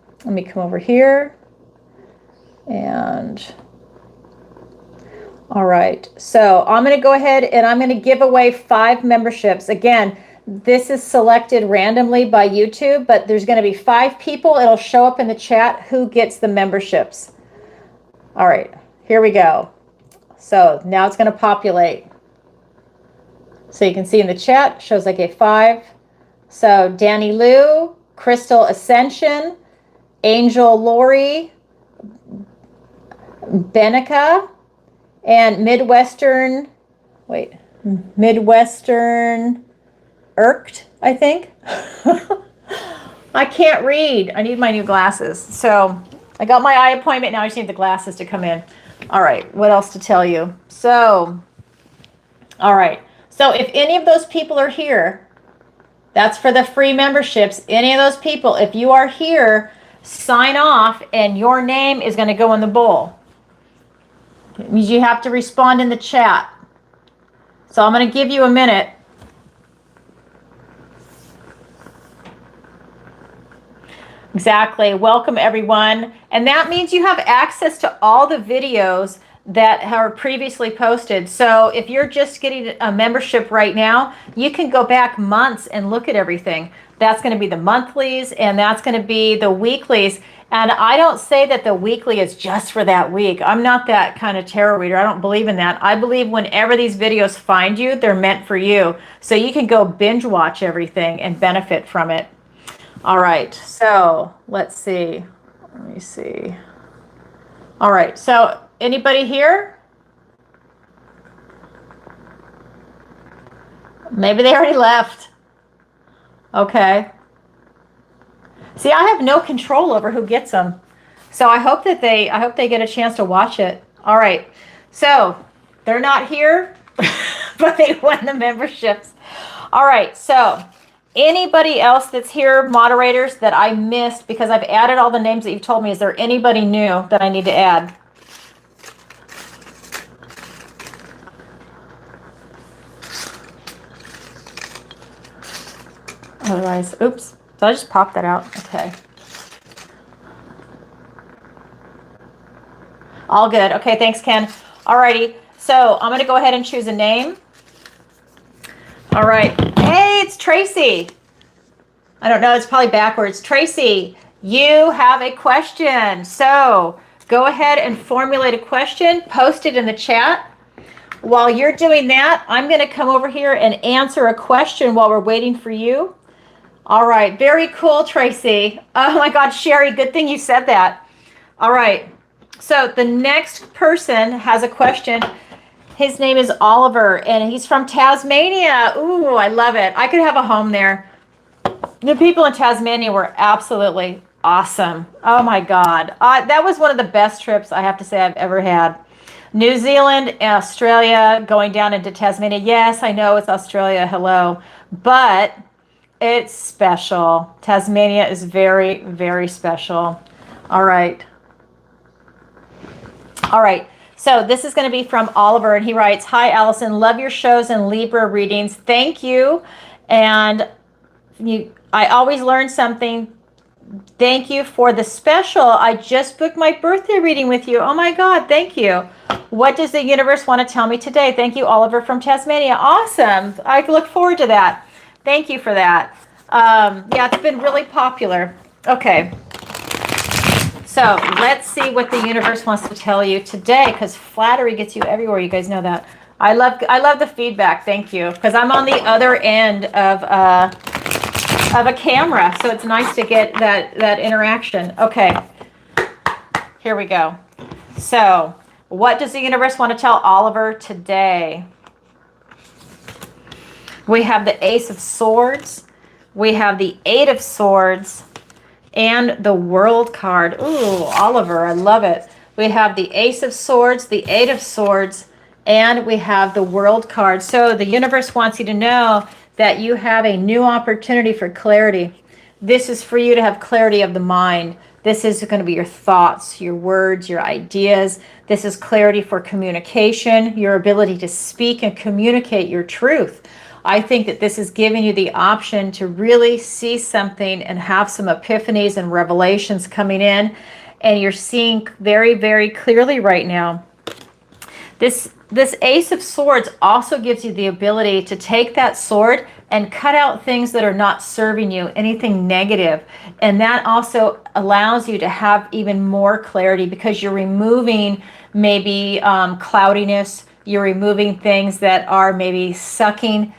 over here. And all right, so I'm going to go ahead and I'm going to give away 5 memberships. Again, this is selected randomly by YouTube, but there's going to be 5 people. It'll show up in the chat who gets the memberships. All right, here we go. So now it's going to populate. So you can see in the chat, shows I gave 5. So Danny Lou, Crystal Ascension, Angel Lori, Benica, and Midwestern Irked, I think. I can't read. I need my new glasses. So I got my eye appointment. Now I just need the glasses to come in. All right, what else to tell you? So, all right. So if any of those people are here, that's for the free memberships. Any of those people, if you are here, sign off and your name is going to go in the bowl. It means you have to respond in the chat. So I'm going to give you a minute. Exactly. Welcome, everyone. And that means you have access to all the videos that are previously posted. So if you're just getting a membership right now, you can go back months and look at everything. That's going to be the monthlies and that's going to be the weeklies. And I don't say that the weekly is just for that week. I'm not that kind of tarot reader. I don't believe in that. I believe whenever these videos find you, they're meant for you. So you can go binge watch everything and benefit from it. All right, so let's see. Let me see. All right, so anybody here? Maybe they already left. Okay. See, I have no control over who gets them. So I hope they get a chance to watch it. All right. So they're not here, but they won the memberships. All right, so anybody else that's here, moderators, that I missed because I've added all the names that you've told me? Is there anybody new that I need to add? Otherwise, oops. Did I just pop that out? Okay. All good. Okay, thanks, Ken. Alrighty. So I'm going to go ahead and choose a name. All right. Hey, it's Tracy. I don't know. It's probably backwards. Tracy, you have a question. So go ahead and formulate a question. Post it in the chat. While you're doing that, I'm going to come over here and answer a question while we're waiting for you. All right. Very cool, Tracy. Oh, my God, Sherry, good thing you said that. All right. So the next person has a question. His name is Oliver, and he's from Tasmania. Ooh, I love it. I could have a home there. The people in Tasmania were absolutely awesome. Oh, my God. That was one of the best trips, I have to say, I've ever had. New Zealand, Australia, going down into Tasmania. Yes, I know it's Australia. Hello. But it's special. Tasmania is very, very special. All right. All right. So this is going to be from Oliver, and he writes, "Hi, Allison. Love your shows and Libra readings. Thank you. And I always learn something. Thank you for the special. I just booked my birthday reading with you. Oh my God, thank you. What does the universe want to tell me today? Thank you, Oliver from Tasmania. Awesome. I look forward to that. Thank you for that. Yeah, it's been really popular. Okay. So let's see what the universe wants to tell you today, because flattery gets you everywhere. You guys know that. I love the feedback. Thank you, because I'm on the other end of a camera, so it's nice to get that interaction. Okay, here we go. So what does the universe want to tell Oliver today? We have the Ace of Swords, we have the Eight of Swords, and the World card. Ooh, Oliver, I love it. We have the Ace of Swords, the Eight of Swords, and we have the World card. So the universe wants you to know that you have a new opportunity for clarity. This is for you to have clarity of the mind. This is going to be your thoughts, your words, your ideas. This is clarity for communication, your ability to speak and communicate your truth. I think that this is giving you the option to really see something and have some epiphanies and revelations coming in. And you're seeing very, very clearly right now. This Ace of Swords also gives you the ability to take that sword and cut out things that are not serving you, anything negative. And that also allows you to have even more clarity, because you're removing maybe cloudiness. You're removing things that are maybe sucking,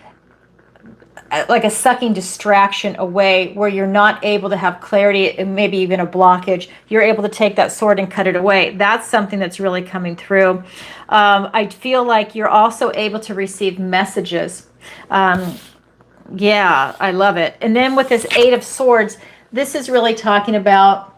like a sucking distraction away, where you're not able to have clarity and maybe even a blockage. You're able to take that sword and cut it away. That's something that's really coming through. I feel like you're also able to receive messages. Yeah, I love it. And then with this Eight of Swords, this is really talking about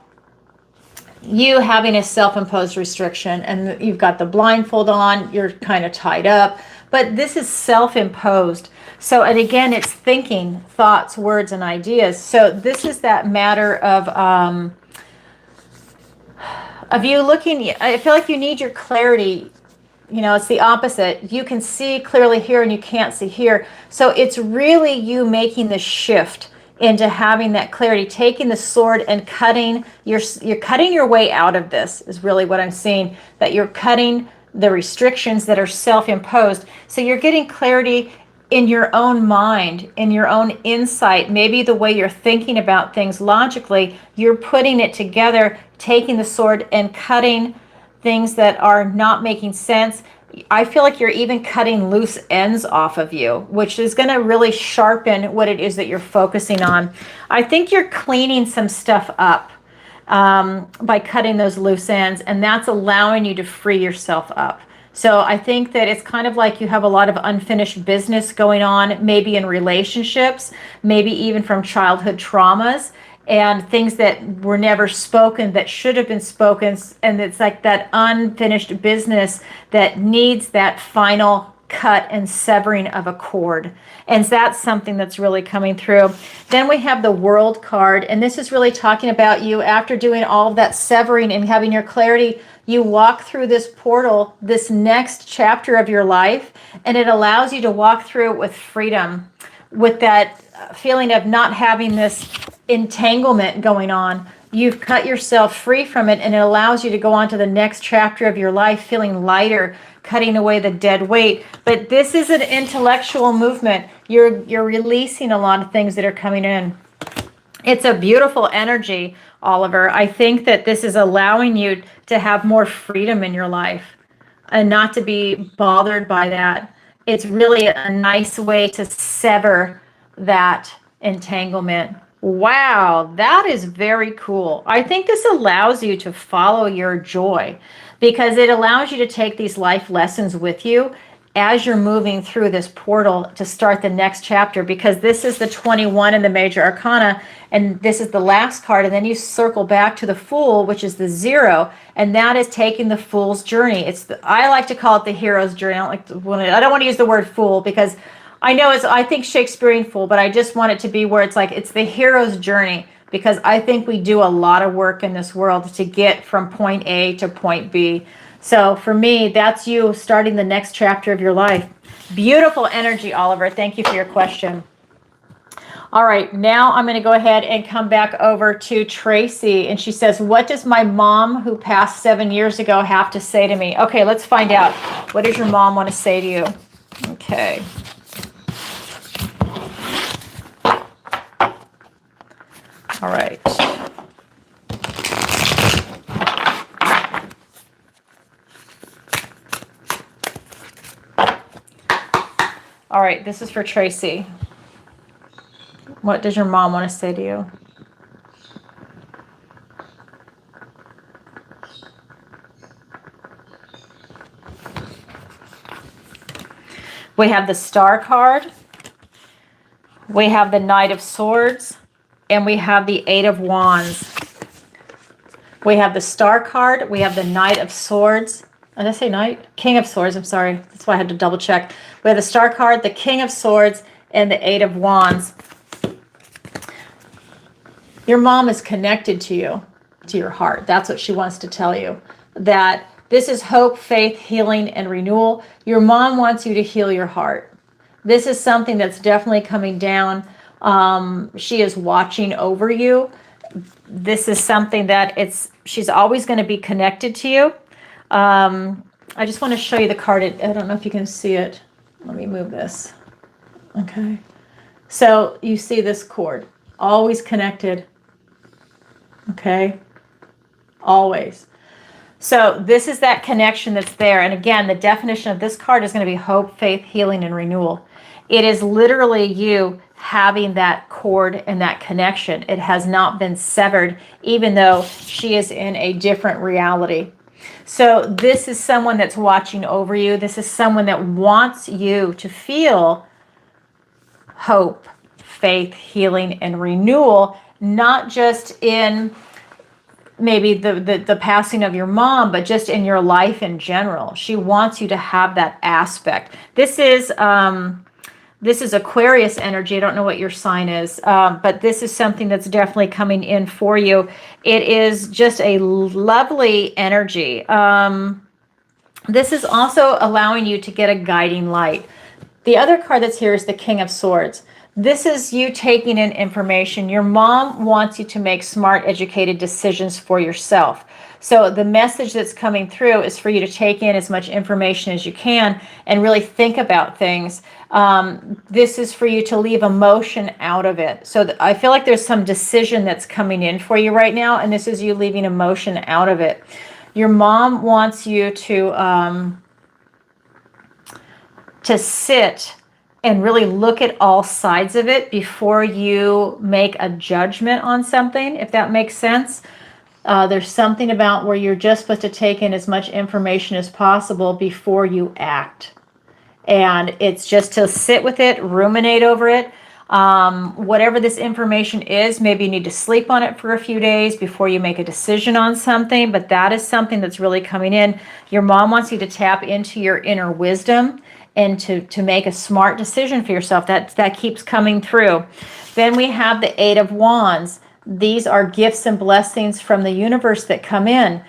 you having a self-imposed restriction, and you've got the blindfold on, you're kind of tied up, but this is self-imposed. So, and again, it's thinking, thoughts, words, and ideas. So this is that matter of you looking, I feel like you need your clarity. You know, it's the opposite. You can see clearly here and you can't see here. So it's really you making the shift into having that clarity, taking the sword and cutting you're cutting your way out of this, is really what I'm seeing, that you're cutting the restrictions that are self-imposed. So you're getting clarity in your own mind, in your own insight, maybe the way you're thinking about things logically. You're putting it together, taking the sword and cutting things that are not making sense. I feel like you're even cutting loose ends off of you, which is going to really sharpen what it is that you're focusing on. I think you're cleaning some stuff up by cutting those loose ends, and that's allowing you to free yourself up. So I think that it's kind of like you have a lot of unfinished business going on, maybe in relationships, maybe even from childhood traumas, and things that were never spoken that should have been spoken. And it's like that unfinished business that needs that final cut and severing of a cord. And that's something that's really coming through. Then we have the World card, and this is really talking about you after doing all of that severing and having your clarity. You walk through this portal, this next chapter of your life, and it allows you to walk through it with freedom, with that feeling of not having this entanglement going on. You've cut yourself free from it, and it allows you to go on to the next chapter of your life feeling lighter, cutting away the dead weight. But this is an intellectual movement. You're releasing a lot of things that are coming in. It's a beautiful energy, Oliver. I think that this is allowing you to have more freedom in your life and not to be bothered by that. It's really a nice way to sever that entanglement. Wow, that is very cool. I think this allows you to follow your joy, because it allows you to take these life lessons with you as you're moving through this portal to start the next chapter, because this is the 21 in the major arcana, and this is the last card, and then you circle back to the Fool, which is the 0, and that is taking the Fool's journey. I like to call it the hero's journey. I don't want to use the word fool, because I know I think Shakespearean fool, but I just want it to be where it's like it's the hero's journey, because I think we do a lot of work in this world to get from point A to point B. So for me, that's you starting the next chapter of your life. Beautiful energy, Oliver. Thank you for your question. All right, now I'm going to go ahead and come back over to Tracy. And she says, what does my mom who passed 7 years ago have to say to me? Okay, let's find out. What does your mom want to say to you? Okay. All right. All right, this is for Tracy. What does your mom want to say to you? We have the Star card. We have the Knight of Swords. And we have the Eight of Wands. We have the Star card. We have the Knight of Swords. Did I say Knight? King of Swords, I'm sorry. That's why I had to double check. We have the Star card, the King of Swords, and the Eight of Wands. Your mom is connected to you, to your heart. That's what she wants to tell you. That this is hope, faith, healing, and renewal. Your mom wants you to heal your heart. This is something that's definitely coming down. She is watching over you. This is something that she's always going to be connected to you. I just want to show you the card. I don't know if you can see it. Let me move this. Okay. So you see this cord, always connected. Okay. Always. So this is that connection that's there. And again, the definition of this card is going to be hope, faith, healing, and renewal. It is literally you having that cord and that connection. It has not been severed, even though she is in a different reality. So this is someone that's watching over you. This is someone that wants you to feel hope, faith, healing, and renewal, not just in maybe the passing of your mom, but just in your life in general. She wants you to have that aspect. This is Aquarius energy. I don't know what your sign is, but this is something that's definitely coming in for you. It is just a lovely energy. This is also allowing you to get a guiding light. The other card that's here is the King of Swords. This is you taking in information. Your mom wants you to make smart, educated decisions for yourself. So the message that's coming through is for you to take in as much information as you can and really think about things. This is for you to leave emotion out of it. So I feel like there's some decision that's coming in for you right now, and this is you leaving emotion out of it. Your mom wants you to sit and really look at all sides of it before you make a judgment on something, if that makes sense. There's something about where you're just supposed to take in as much information as possible before you act. And it's just to sit with it, ruminate over it. Whatever this information is, maybe you need to sleep on it for a few days before you make a decision on something, but that is something that's really coming in. Your mom wants you to tap into your inner wisdom and to make a smart decision for yourself. That keeps coming through. Then we have the Eight of Wands. These are gifts and blessings from the universe that come in.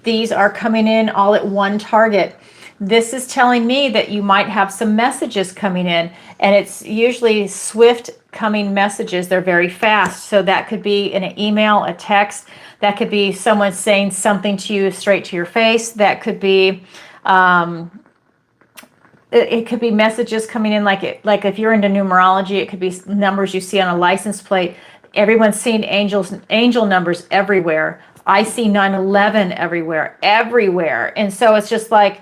These are coming in all at one target. This is telling me that you might have some messages coming in, and it's usually swift coming messages. They're very fast. So that could be in an email, a text. That could be someone saying something to you straight to your face. That could be it could be messages coming in like if you're into numerology, it could be numbers you see on a license plate. Everyone's seeing angel numbers everywhere. I see 9/11 everywhere. And so it's just like,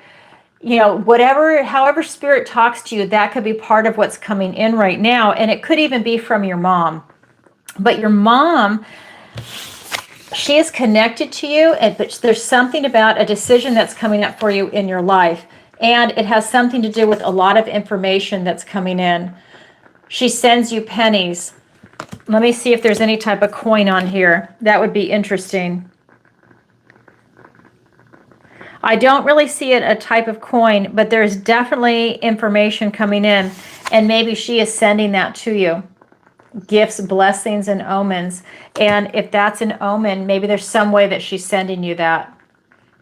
however spirit talks to you, that could be part of what's coming in right now. And it could even be from your mom. But your mom, she is connected to you, but there's something about a decision that's coming up for you in your life. And it has something to do with a lot of information that's coming in. She sends you pennies. Let me see if there's any type of coin on here. That would be interesting. I don't really see it a type of coin, but there's definitely information coming in, and maybe she is sending that to you. Gifts, blessings, and omens. And if that's an omen, maybe there's some way that she's sending you that.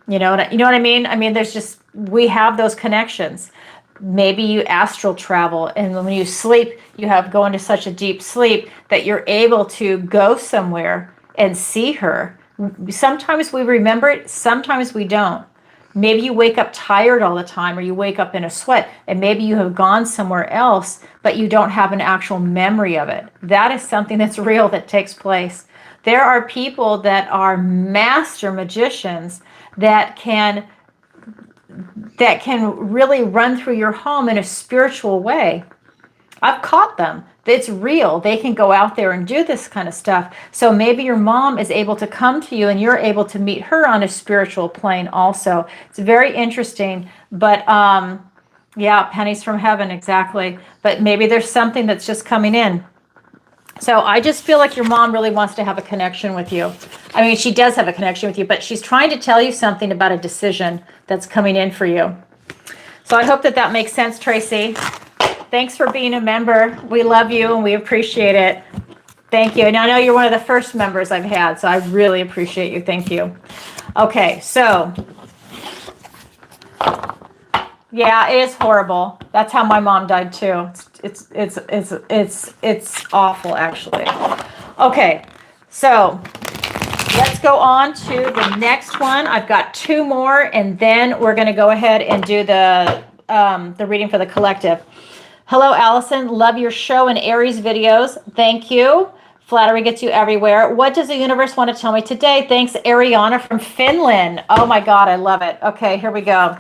You know what I mean? I mean, we have those connections. Maybe you astral travel, and when you sleep, you have go into such a deep sleep that you're able to go somewhere and see her. Sometimes we remember it, sometimes we don't. Maybe you wake up tired all the time, or you wake up in a sweat, and maybe you have gone somewhere else, but you don't have an actual memory of it. That is something that's real, that takes place. There are people that are master magicians that can really run through your home in a spiritual way. I've caught them. It's real. They can go out there and do this kind of stuff. So maybe your mom is able to come to you and you're able to meet her on a spiritual plane also. It's very interesting. But yeah, pennies from heaven, exactly. But maybe there's something that's just coming in. So I just feel like your mom really wants to have a connection with you. I mean, she does have a connection with you, but she's trying to tell you something about a decision that's coming in for you. So I hope that that makes sense, Tracy. Thanks for being a member. We love you and we appreciate it. Thank you. And I know you're one of the first members I've had, so I really appreciate you. Thank you. Okay, so yeah, it is horrible. That's how my mom died too. It's awful, actually. Okay, so let's go on to the next one. I've got two more, and then we're going to go ahead and do the reading for the collective. Hello, Allison. Love your show and Aries videos. Thank you. Flattery gets you everywhere. What does the universe want to tell me today? Thanks, Ariana from Finland. Oh my God, I love it. Okay, here we go.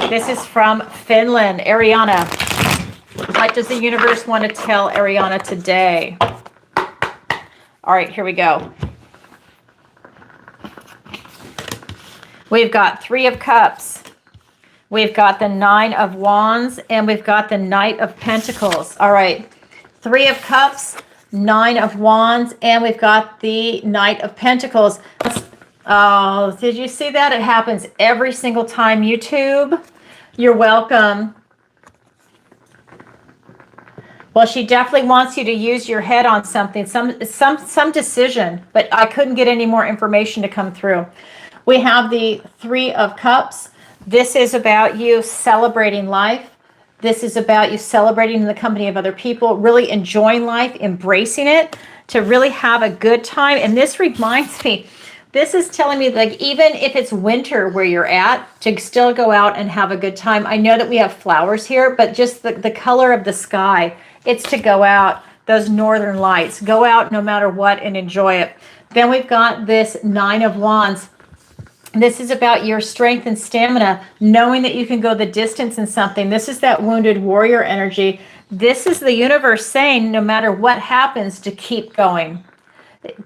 This is from Finland. Ariana, what does the universe want to tell Ariana today? All right, here we go. We've got Three of Cups. We've got the Nine of Wands, and we've got the Knight of Pentacles. All right, Three of Cups, Nine of Wands, and we've got the Knight of Pentacles. Oh, did you see that? It happens every single time, YouTube. You're welcome. Well, she definitely wants you to use your head on something, some decision, but I couldn't get any more information to come through. We have the Three of Cups. This is about you celebrating life. This is about you celebrating in the company of other people, really enjoying life, embracing it, to really have a good time. And this reminds me, this is telling me, like, even if it's winter where you're at, to still go out and have a good time. I know that we have flowers here, but just the color of the sky, it's to go out, those northern lights, go out no matter what and enjoy it. Then we've got this Nine of Wands. This is about your strength and stamina, knowing that you can go the distance in something. This is that wounded warrior energy. This is the universe saying, no matter what happens, to keep going.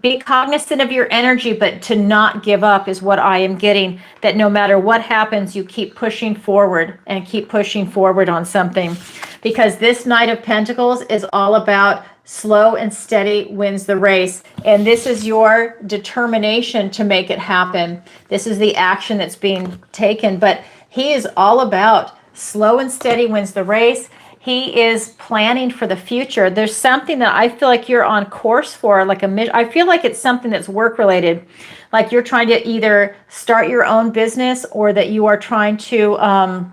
Be cognizant of your energy, but to not give up is what I am getting, that no matter what happens, you keep pushing forward and keep pushing forward on something. Because this Knight of Pentacles is all about slow and steady wins the race. And this is your determination to make it happen. This is the action that's being taken. But he is all about slow and steady wins the race. He is planning for the future. There's something that I feel like you're on course for, like I feel like it's something that's work related. Like you're trying to either start your own business, or that you are trying to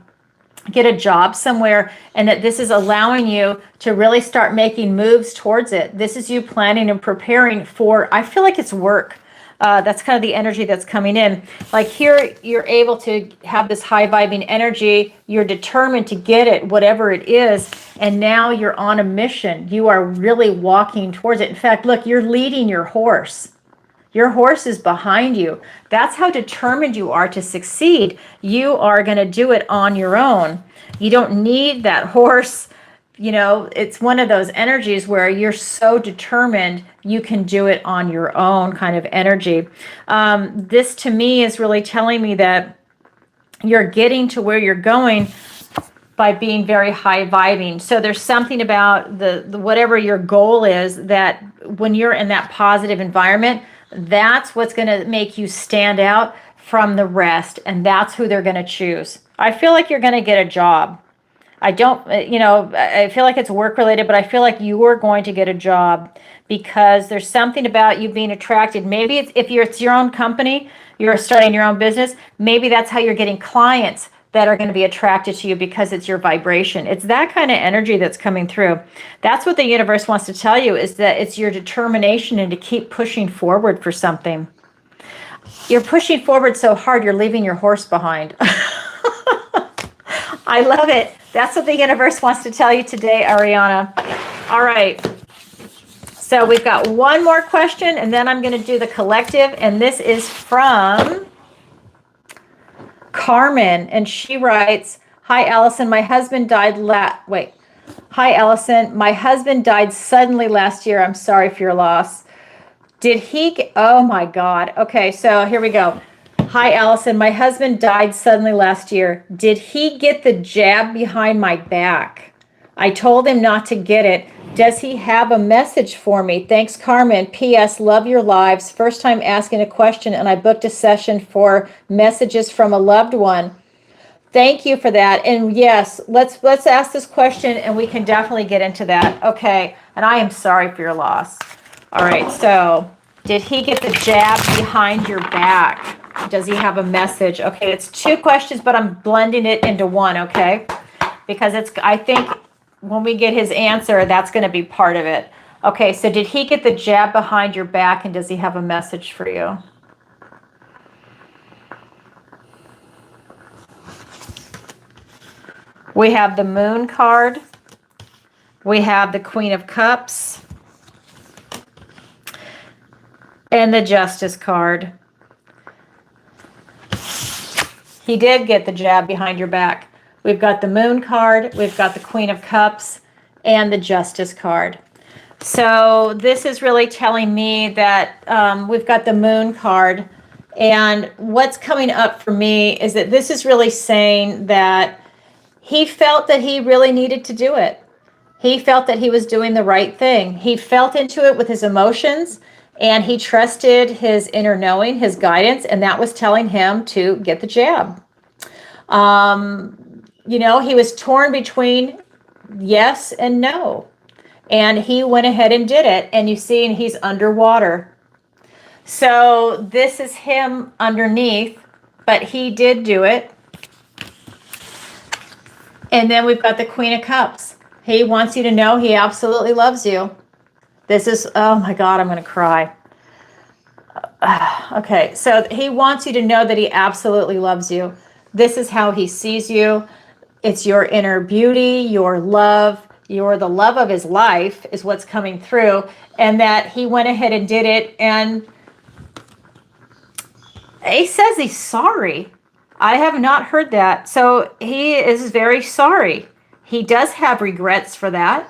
get a job somewhere, and that this is allowing you to really start making moves towards it. This is you planning and preparing for, I feel like it's work. That's kind of the energy that's coming in. Like here, you're able to have this high vibing energy. You're determined to get it, whatever it is. And now you're on a mission. You are really walking towards it. In fact, look, you're leading your horse. Your horse is behind you. That's how determined you are to succeed. You are going to do it on your own. You don't need that horse. You know, it's one of those energies where you're so determined you can do it on your own kind of energy. This to me is really telling me that you're getting to where you're going by being very high vibing. So there's something about the whatever your goal is, that when you're in that positive environment, that's what's going to make you stand out from the rest. And that's who they're going to choose. I feel like you're going to get a job. I don't, I feel like it's work related, but I feel like you are going to get a job, because there's something about you being attracted. Maybe it's your own company, you're starting your own business. Maybe that's how you're getting clients that are going to be attracted to you because it's your vibration. It's that kind of energy that's coming through. That's what the universe wants to tell you, is that it's your determination and to keep pushing forward for something. You're pushing forward so hard, you're leaving your horse behind. I love it. That's what the universe wants to tell you today, Ariana. All right. So we've got one more question, and then I'm going to do the collective. And this is from Carmen. And she writes, "Hi, Allison. My husband died Hi, Allison. My husband died suddenly last year. I'm sorry for your loss. Did he oh my God. Okay, so here we go. Hi, Allison. My husband died suddenly last year. Did he get the jab behind my back? I told him not to get it. Does he have a message for me? Thanks, Carmen. P.S. Love your lives. First time asking a question, and I booked a session for messages from a loved one." Thank you for that. And yes, let's ask this question, and we can definitely get into that. Okay, and I am sorry for your loss. All right, so did he get the jab behind your back? Does he have a message? Okay, it's two questions, but I'm blending it into one, okay? Because I think when we get his answer, that's going to be part of it. Okay, so did he get the jab behind your back, and does he have a message for you? We have the Moon card. We have the Queen of Cups. And the Justice card. He did get the jab behind your back. We've got the Moon card, we've got the Queen of Cups, and the Justice card. So this is really telling me that we've got the Moon card, and what's coming up for me is that this is really saying that he felt that he really needed to do it. He felt that he was doing the right thing. He felt into it with his emotions, and he trusted his inner knowing, his guidance, and that was telling him to get the jab. You know, he was torn between yes and no, and he went ahead and did it. And you see, he's underwater. So this is him underneath, but he did do it. And then we've got the Queen of Cups. He wants you to know he absolutely loves you. This is, oh my God, I'm going to cry. Okay, so he wants you to know that he absolutely loves you. This is how he sees you. It's your inner beauty, your love, you're the love of his life is what's coming through. And that he went ahead and did it. And he says he's sorry. I have not heard that. So he is very sorry. He does have regrets for that.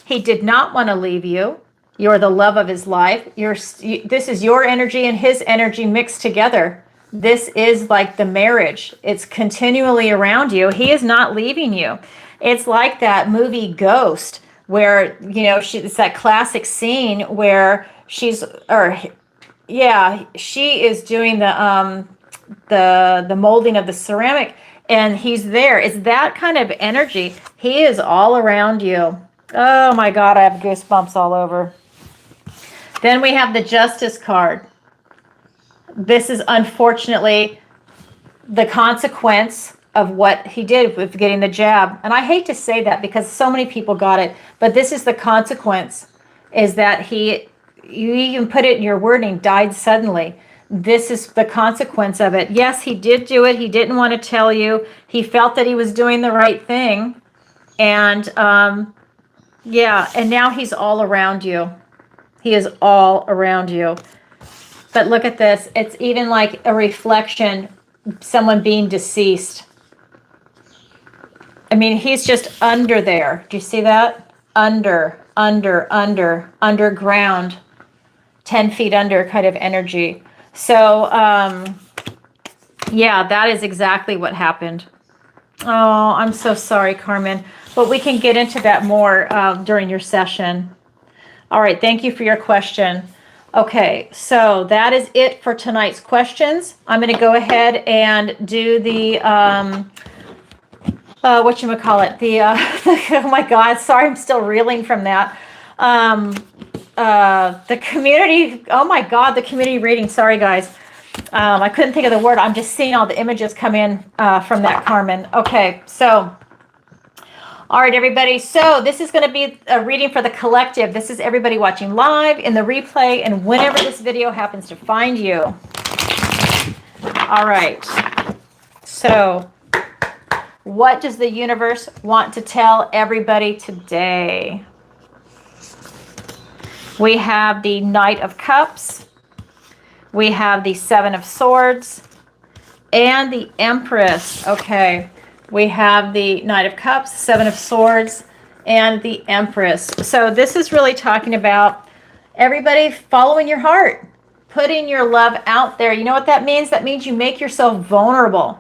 He did not want to leave you. You're the love of his life. This is your energy and his energy mixed together. This is like the marriage. It's continually around you. He is not leaving you. It's like that movie Ghost, where, you know, it's that classic scene where she is doing the molding of the ceramic, and he's there. It's that kind of energy. He is all around you. Oh my God, I have goosebumps all over. Then we have the Justice card. This is unfortunately the consequence of what he did with getting the jab. And I hate to say that because so many people got it, but this is the consequence, is that you even put it in your wording, died suddenly. This is the consequence of it. Yes, he did do it. He didn't want to tell you. He felt that he was doing the right thing. And yeah, and now he's all around you. He is all around you. But look at this. It's even like a reflection, someone being deceased. I mean, he's just under there. Do you see that? Underground, 10 feet under kind of energy. So, yeah, that is exactly what happened. Oh, I'm so sorry, Carmen. But we can get into that more during your session. All right, thank you for your question. Okay, so that is it for tonight's questions. I'm going to go ahead and do the, whatchamacallit, oh my God, sorry, I'm still reeling from that. The community, oh my God, the community reading, sorry guys. I couldn't think of the word. I'm just seeing all the images come in from that, Carmen. Okay, so, all right, everybody. So this is going to be a reading for the collective. This is everybody watching live, in the replay, and whenever this video happens to find you. All right. So what does the universe want to tell everybody today? We have the Knight of Cups. We have the Seven of Swords and the Empress. Okay, we have the Knight of Cups, Seven of Swords, and the Empress. So this is really talking about everybody following your heart, putting your love out there. You know what that means? That means you make yourself vulnerable.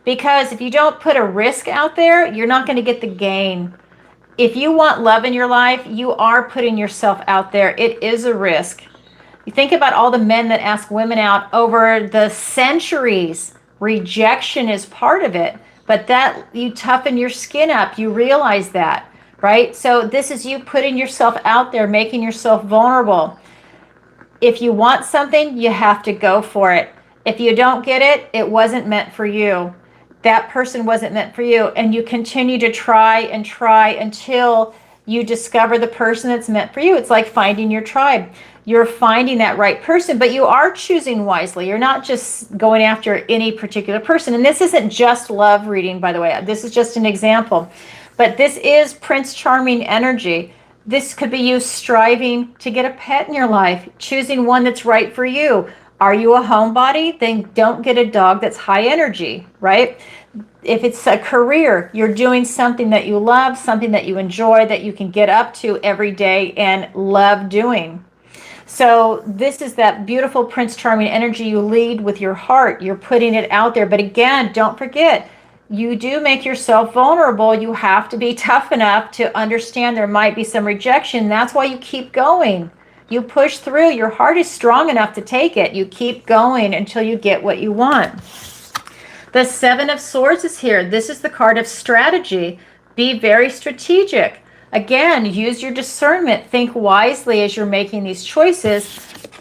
Because if you don't put a risk out there, you're not going to get the gain. If you want love in your life, you are putting yourself out there. It is a risk. You think about all the men that ask women out over the centuries. Rejection is part of it, but that you toughen your skin up. You realize that, right? So this is you putting yourself out there, making yourself vulnerable. If you want something, you have to go for it. If you don't get it, it wasn't meant for you. That person wasn't meant for you. And you continue to try and try until you discover the person that's meant for you. It's like finding your tribe. You're finding that right person, but you are choosing wisely. You're not just going after any particular person. And this isn't just love reading, by the way. This is just an example. But this is Prince Charming energy. This could be you striving to get a pet in your life, choosing one that's right for you. Are you a homebody? Then don't get a dog that's high energy, right? If it's a career, you're doing something that you love, something that you enjoy, that you can get up to every day and love doing. So this is that beautiful Prince Charming energy. You lead with your heart. You're putting it out there. But again, don't forget, you do make yourself vulnerable. You have to be tough enough to understand there might be some rejection. That's why you keep going. You push through. Your heart is strong enough to take it. You keep going until you get what you want. The Seven of Swords is here. This is the card of strategy. Be very strategic. Again, use your discernment. Think wisely as you're making these choices,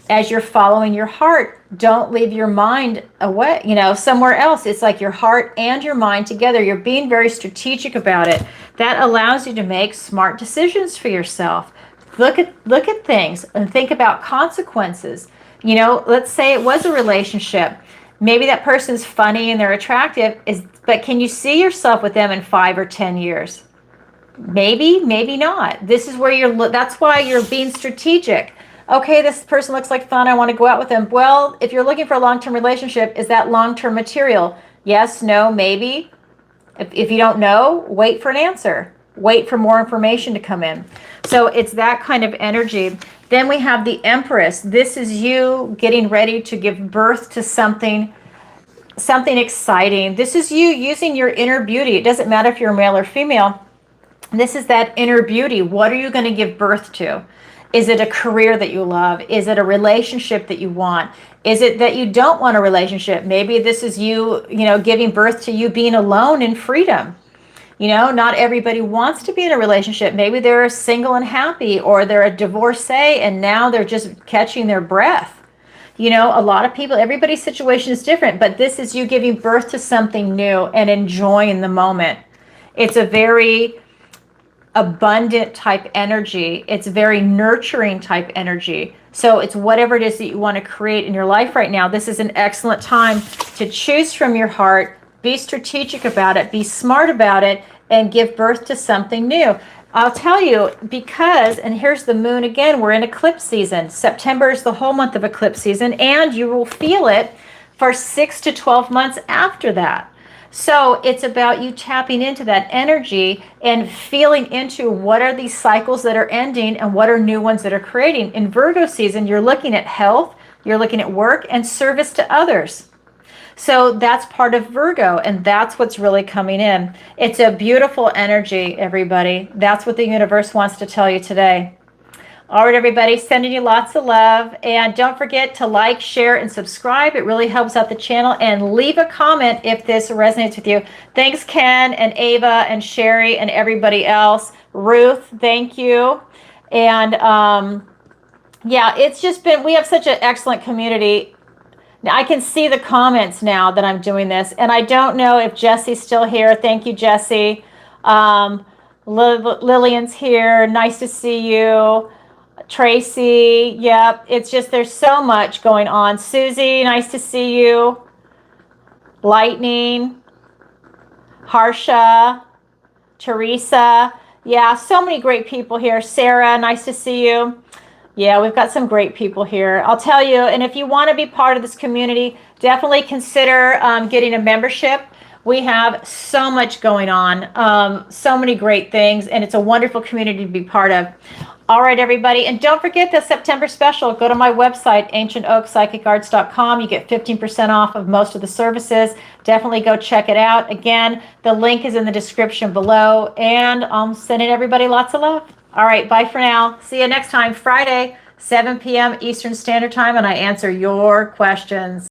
as you're following your heart. Don't leave your mind away, somewhere else. It's like your heart and your mind together. You're being very strategic about it. That allows you to make smart decisions for yourself. Look at things and think about consequences. Let's say it was a relationship. Maybe that person's funny and they're attractive, but can you see yourself with them in 5 or 10 years? Maybe, maybe not. This is where that's why you're being strategic. Okay, this person looks like fun. I want to go out with them. Well, if you're looking for a long-term relationship, is that long-term material? Yes, no, maybe. If you don't know, wait for an answer. Wait for more information to come in. So it's that kind of energy. Then we have the Empress. This is you getting ready to give birth to something exciting. This is you using your inner beauty. It doesn't matter if you're male or female. This is that inner beauty. What are you going to give birth to? Is it a career that you love? Is it a relationship that you want? Is it that you don't want a relationship? Maybe this is you, giving birth to you being alone in freedom. Not everybody wants to be in a relationship. Maybe they're single and happy, or they're a divorcee and now they're just catching their breath. A lot of people, everybody's situation is different, but this is you giving birth to something new and enjoying the moment. It's a very abundant type energy. It's very nurturing type energy. So it's whatever it is that you want to create in your life right now. This is an excellent time to choose from your heart, be strategic about it, be smart about it, and give birth to something new. I'll tell you, and here's the moon again, we're in eclipse season. September is the whole month of eclipse season, and you will feel it for 6 to 12 months after that. So it's about you tapping into that energy and feeling into what are these cycles that are ending and what are new ones that are creating. In Virgo season, you're looking at health, you're looking at work, and service to others. So that's part of Virgo, and that's what's really coming in. It's a beautiful energy, everybody. That's what the universe wants to tell you today. All right, everybody, sending you lots of love. And don't forget to like, share, and subscribe. It really helps out the channel. And leave a comment if this resonates with you. Thanks, Ken and Ava and Sherry and everybody else. Ruth, thank you. And yeah, it's just been, we have such an excellent community. Now, I can see the comments now that I'm doing this, and I don't know if Jesse's still here. Thank you, Jesse. Lillian's here. Nice to see you. Tracy, yep. It's just there's so much going on. Susie, nice to see you. Lightning, Harsha, Teresa. Yeah, so many great people here. Sarah, nice to see you. Yeah, we've got some great people here. I'll tell you, and if you want to be part of this community, definitely consider getting a membership. We have so much going on, so many great things, and it's a wonderful community to be part of. All right, everybody, and don't forget the September special. Go to my website, ancientoakpsychicarts.com. You get 15% off of most of the services. Definitely go check it out. Again, the link is in the description below, and I'm sending everybody lots of love. All right, bye for now. See you next time, Friday, 7 p.m. Eastern Standard Time, and I answer your questions.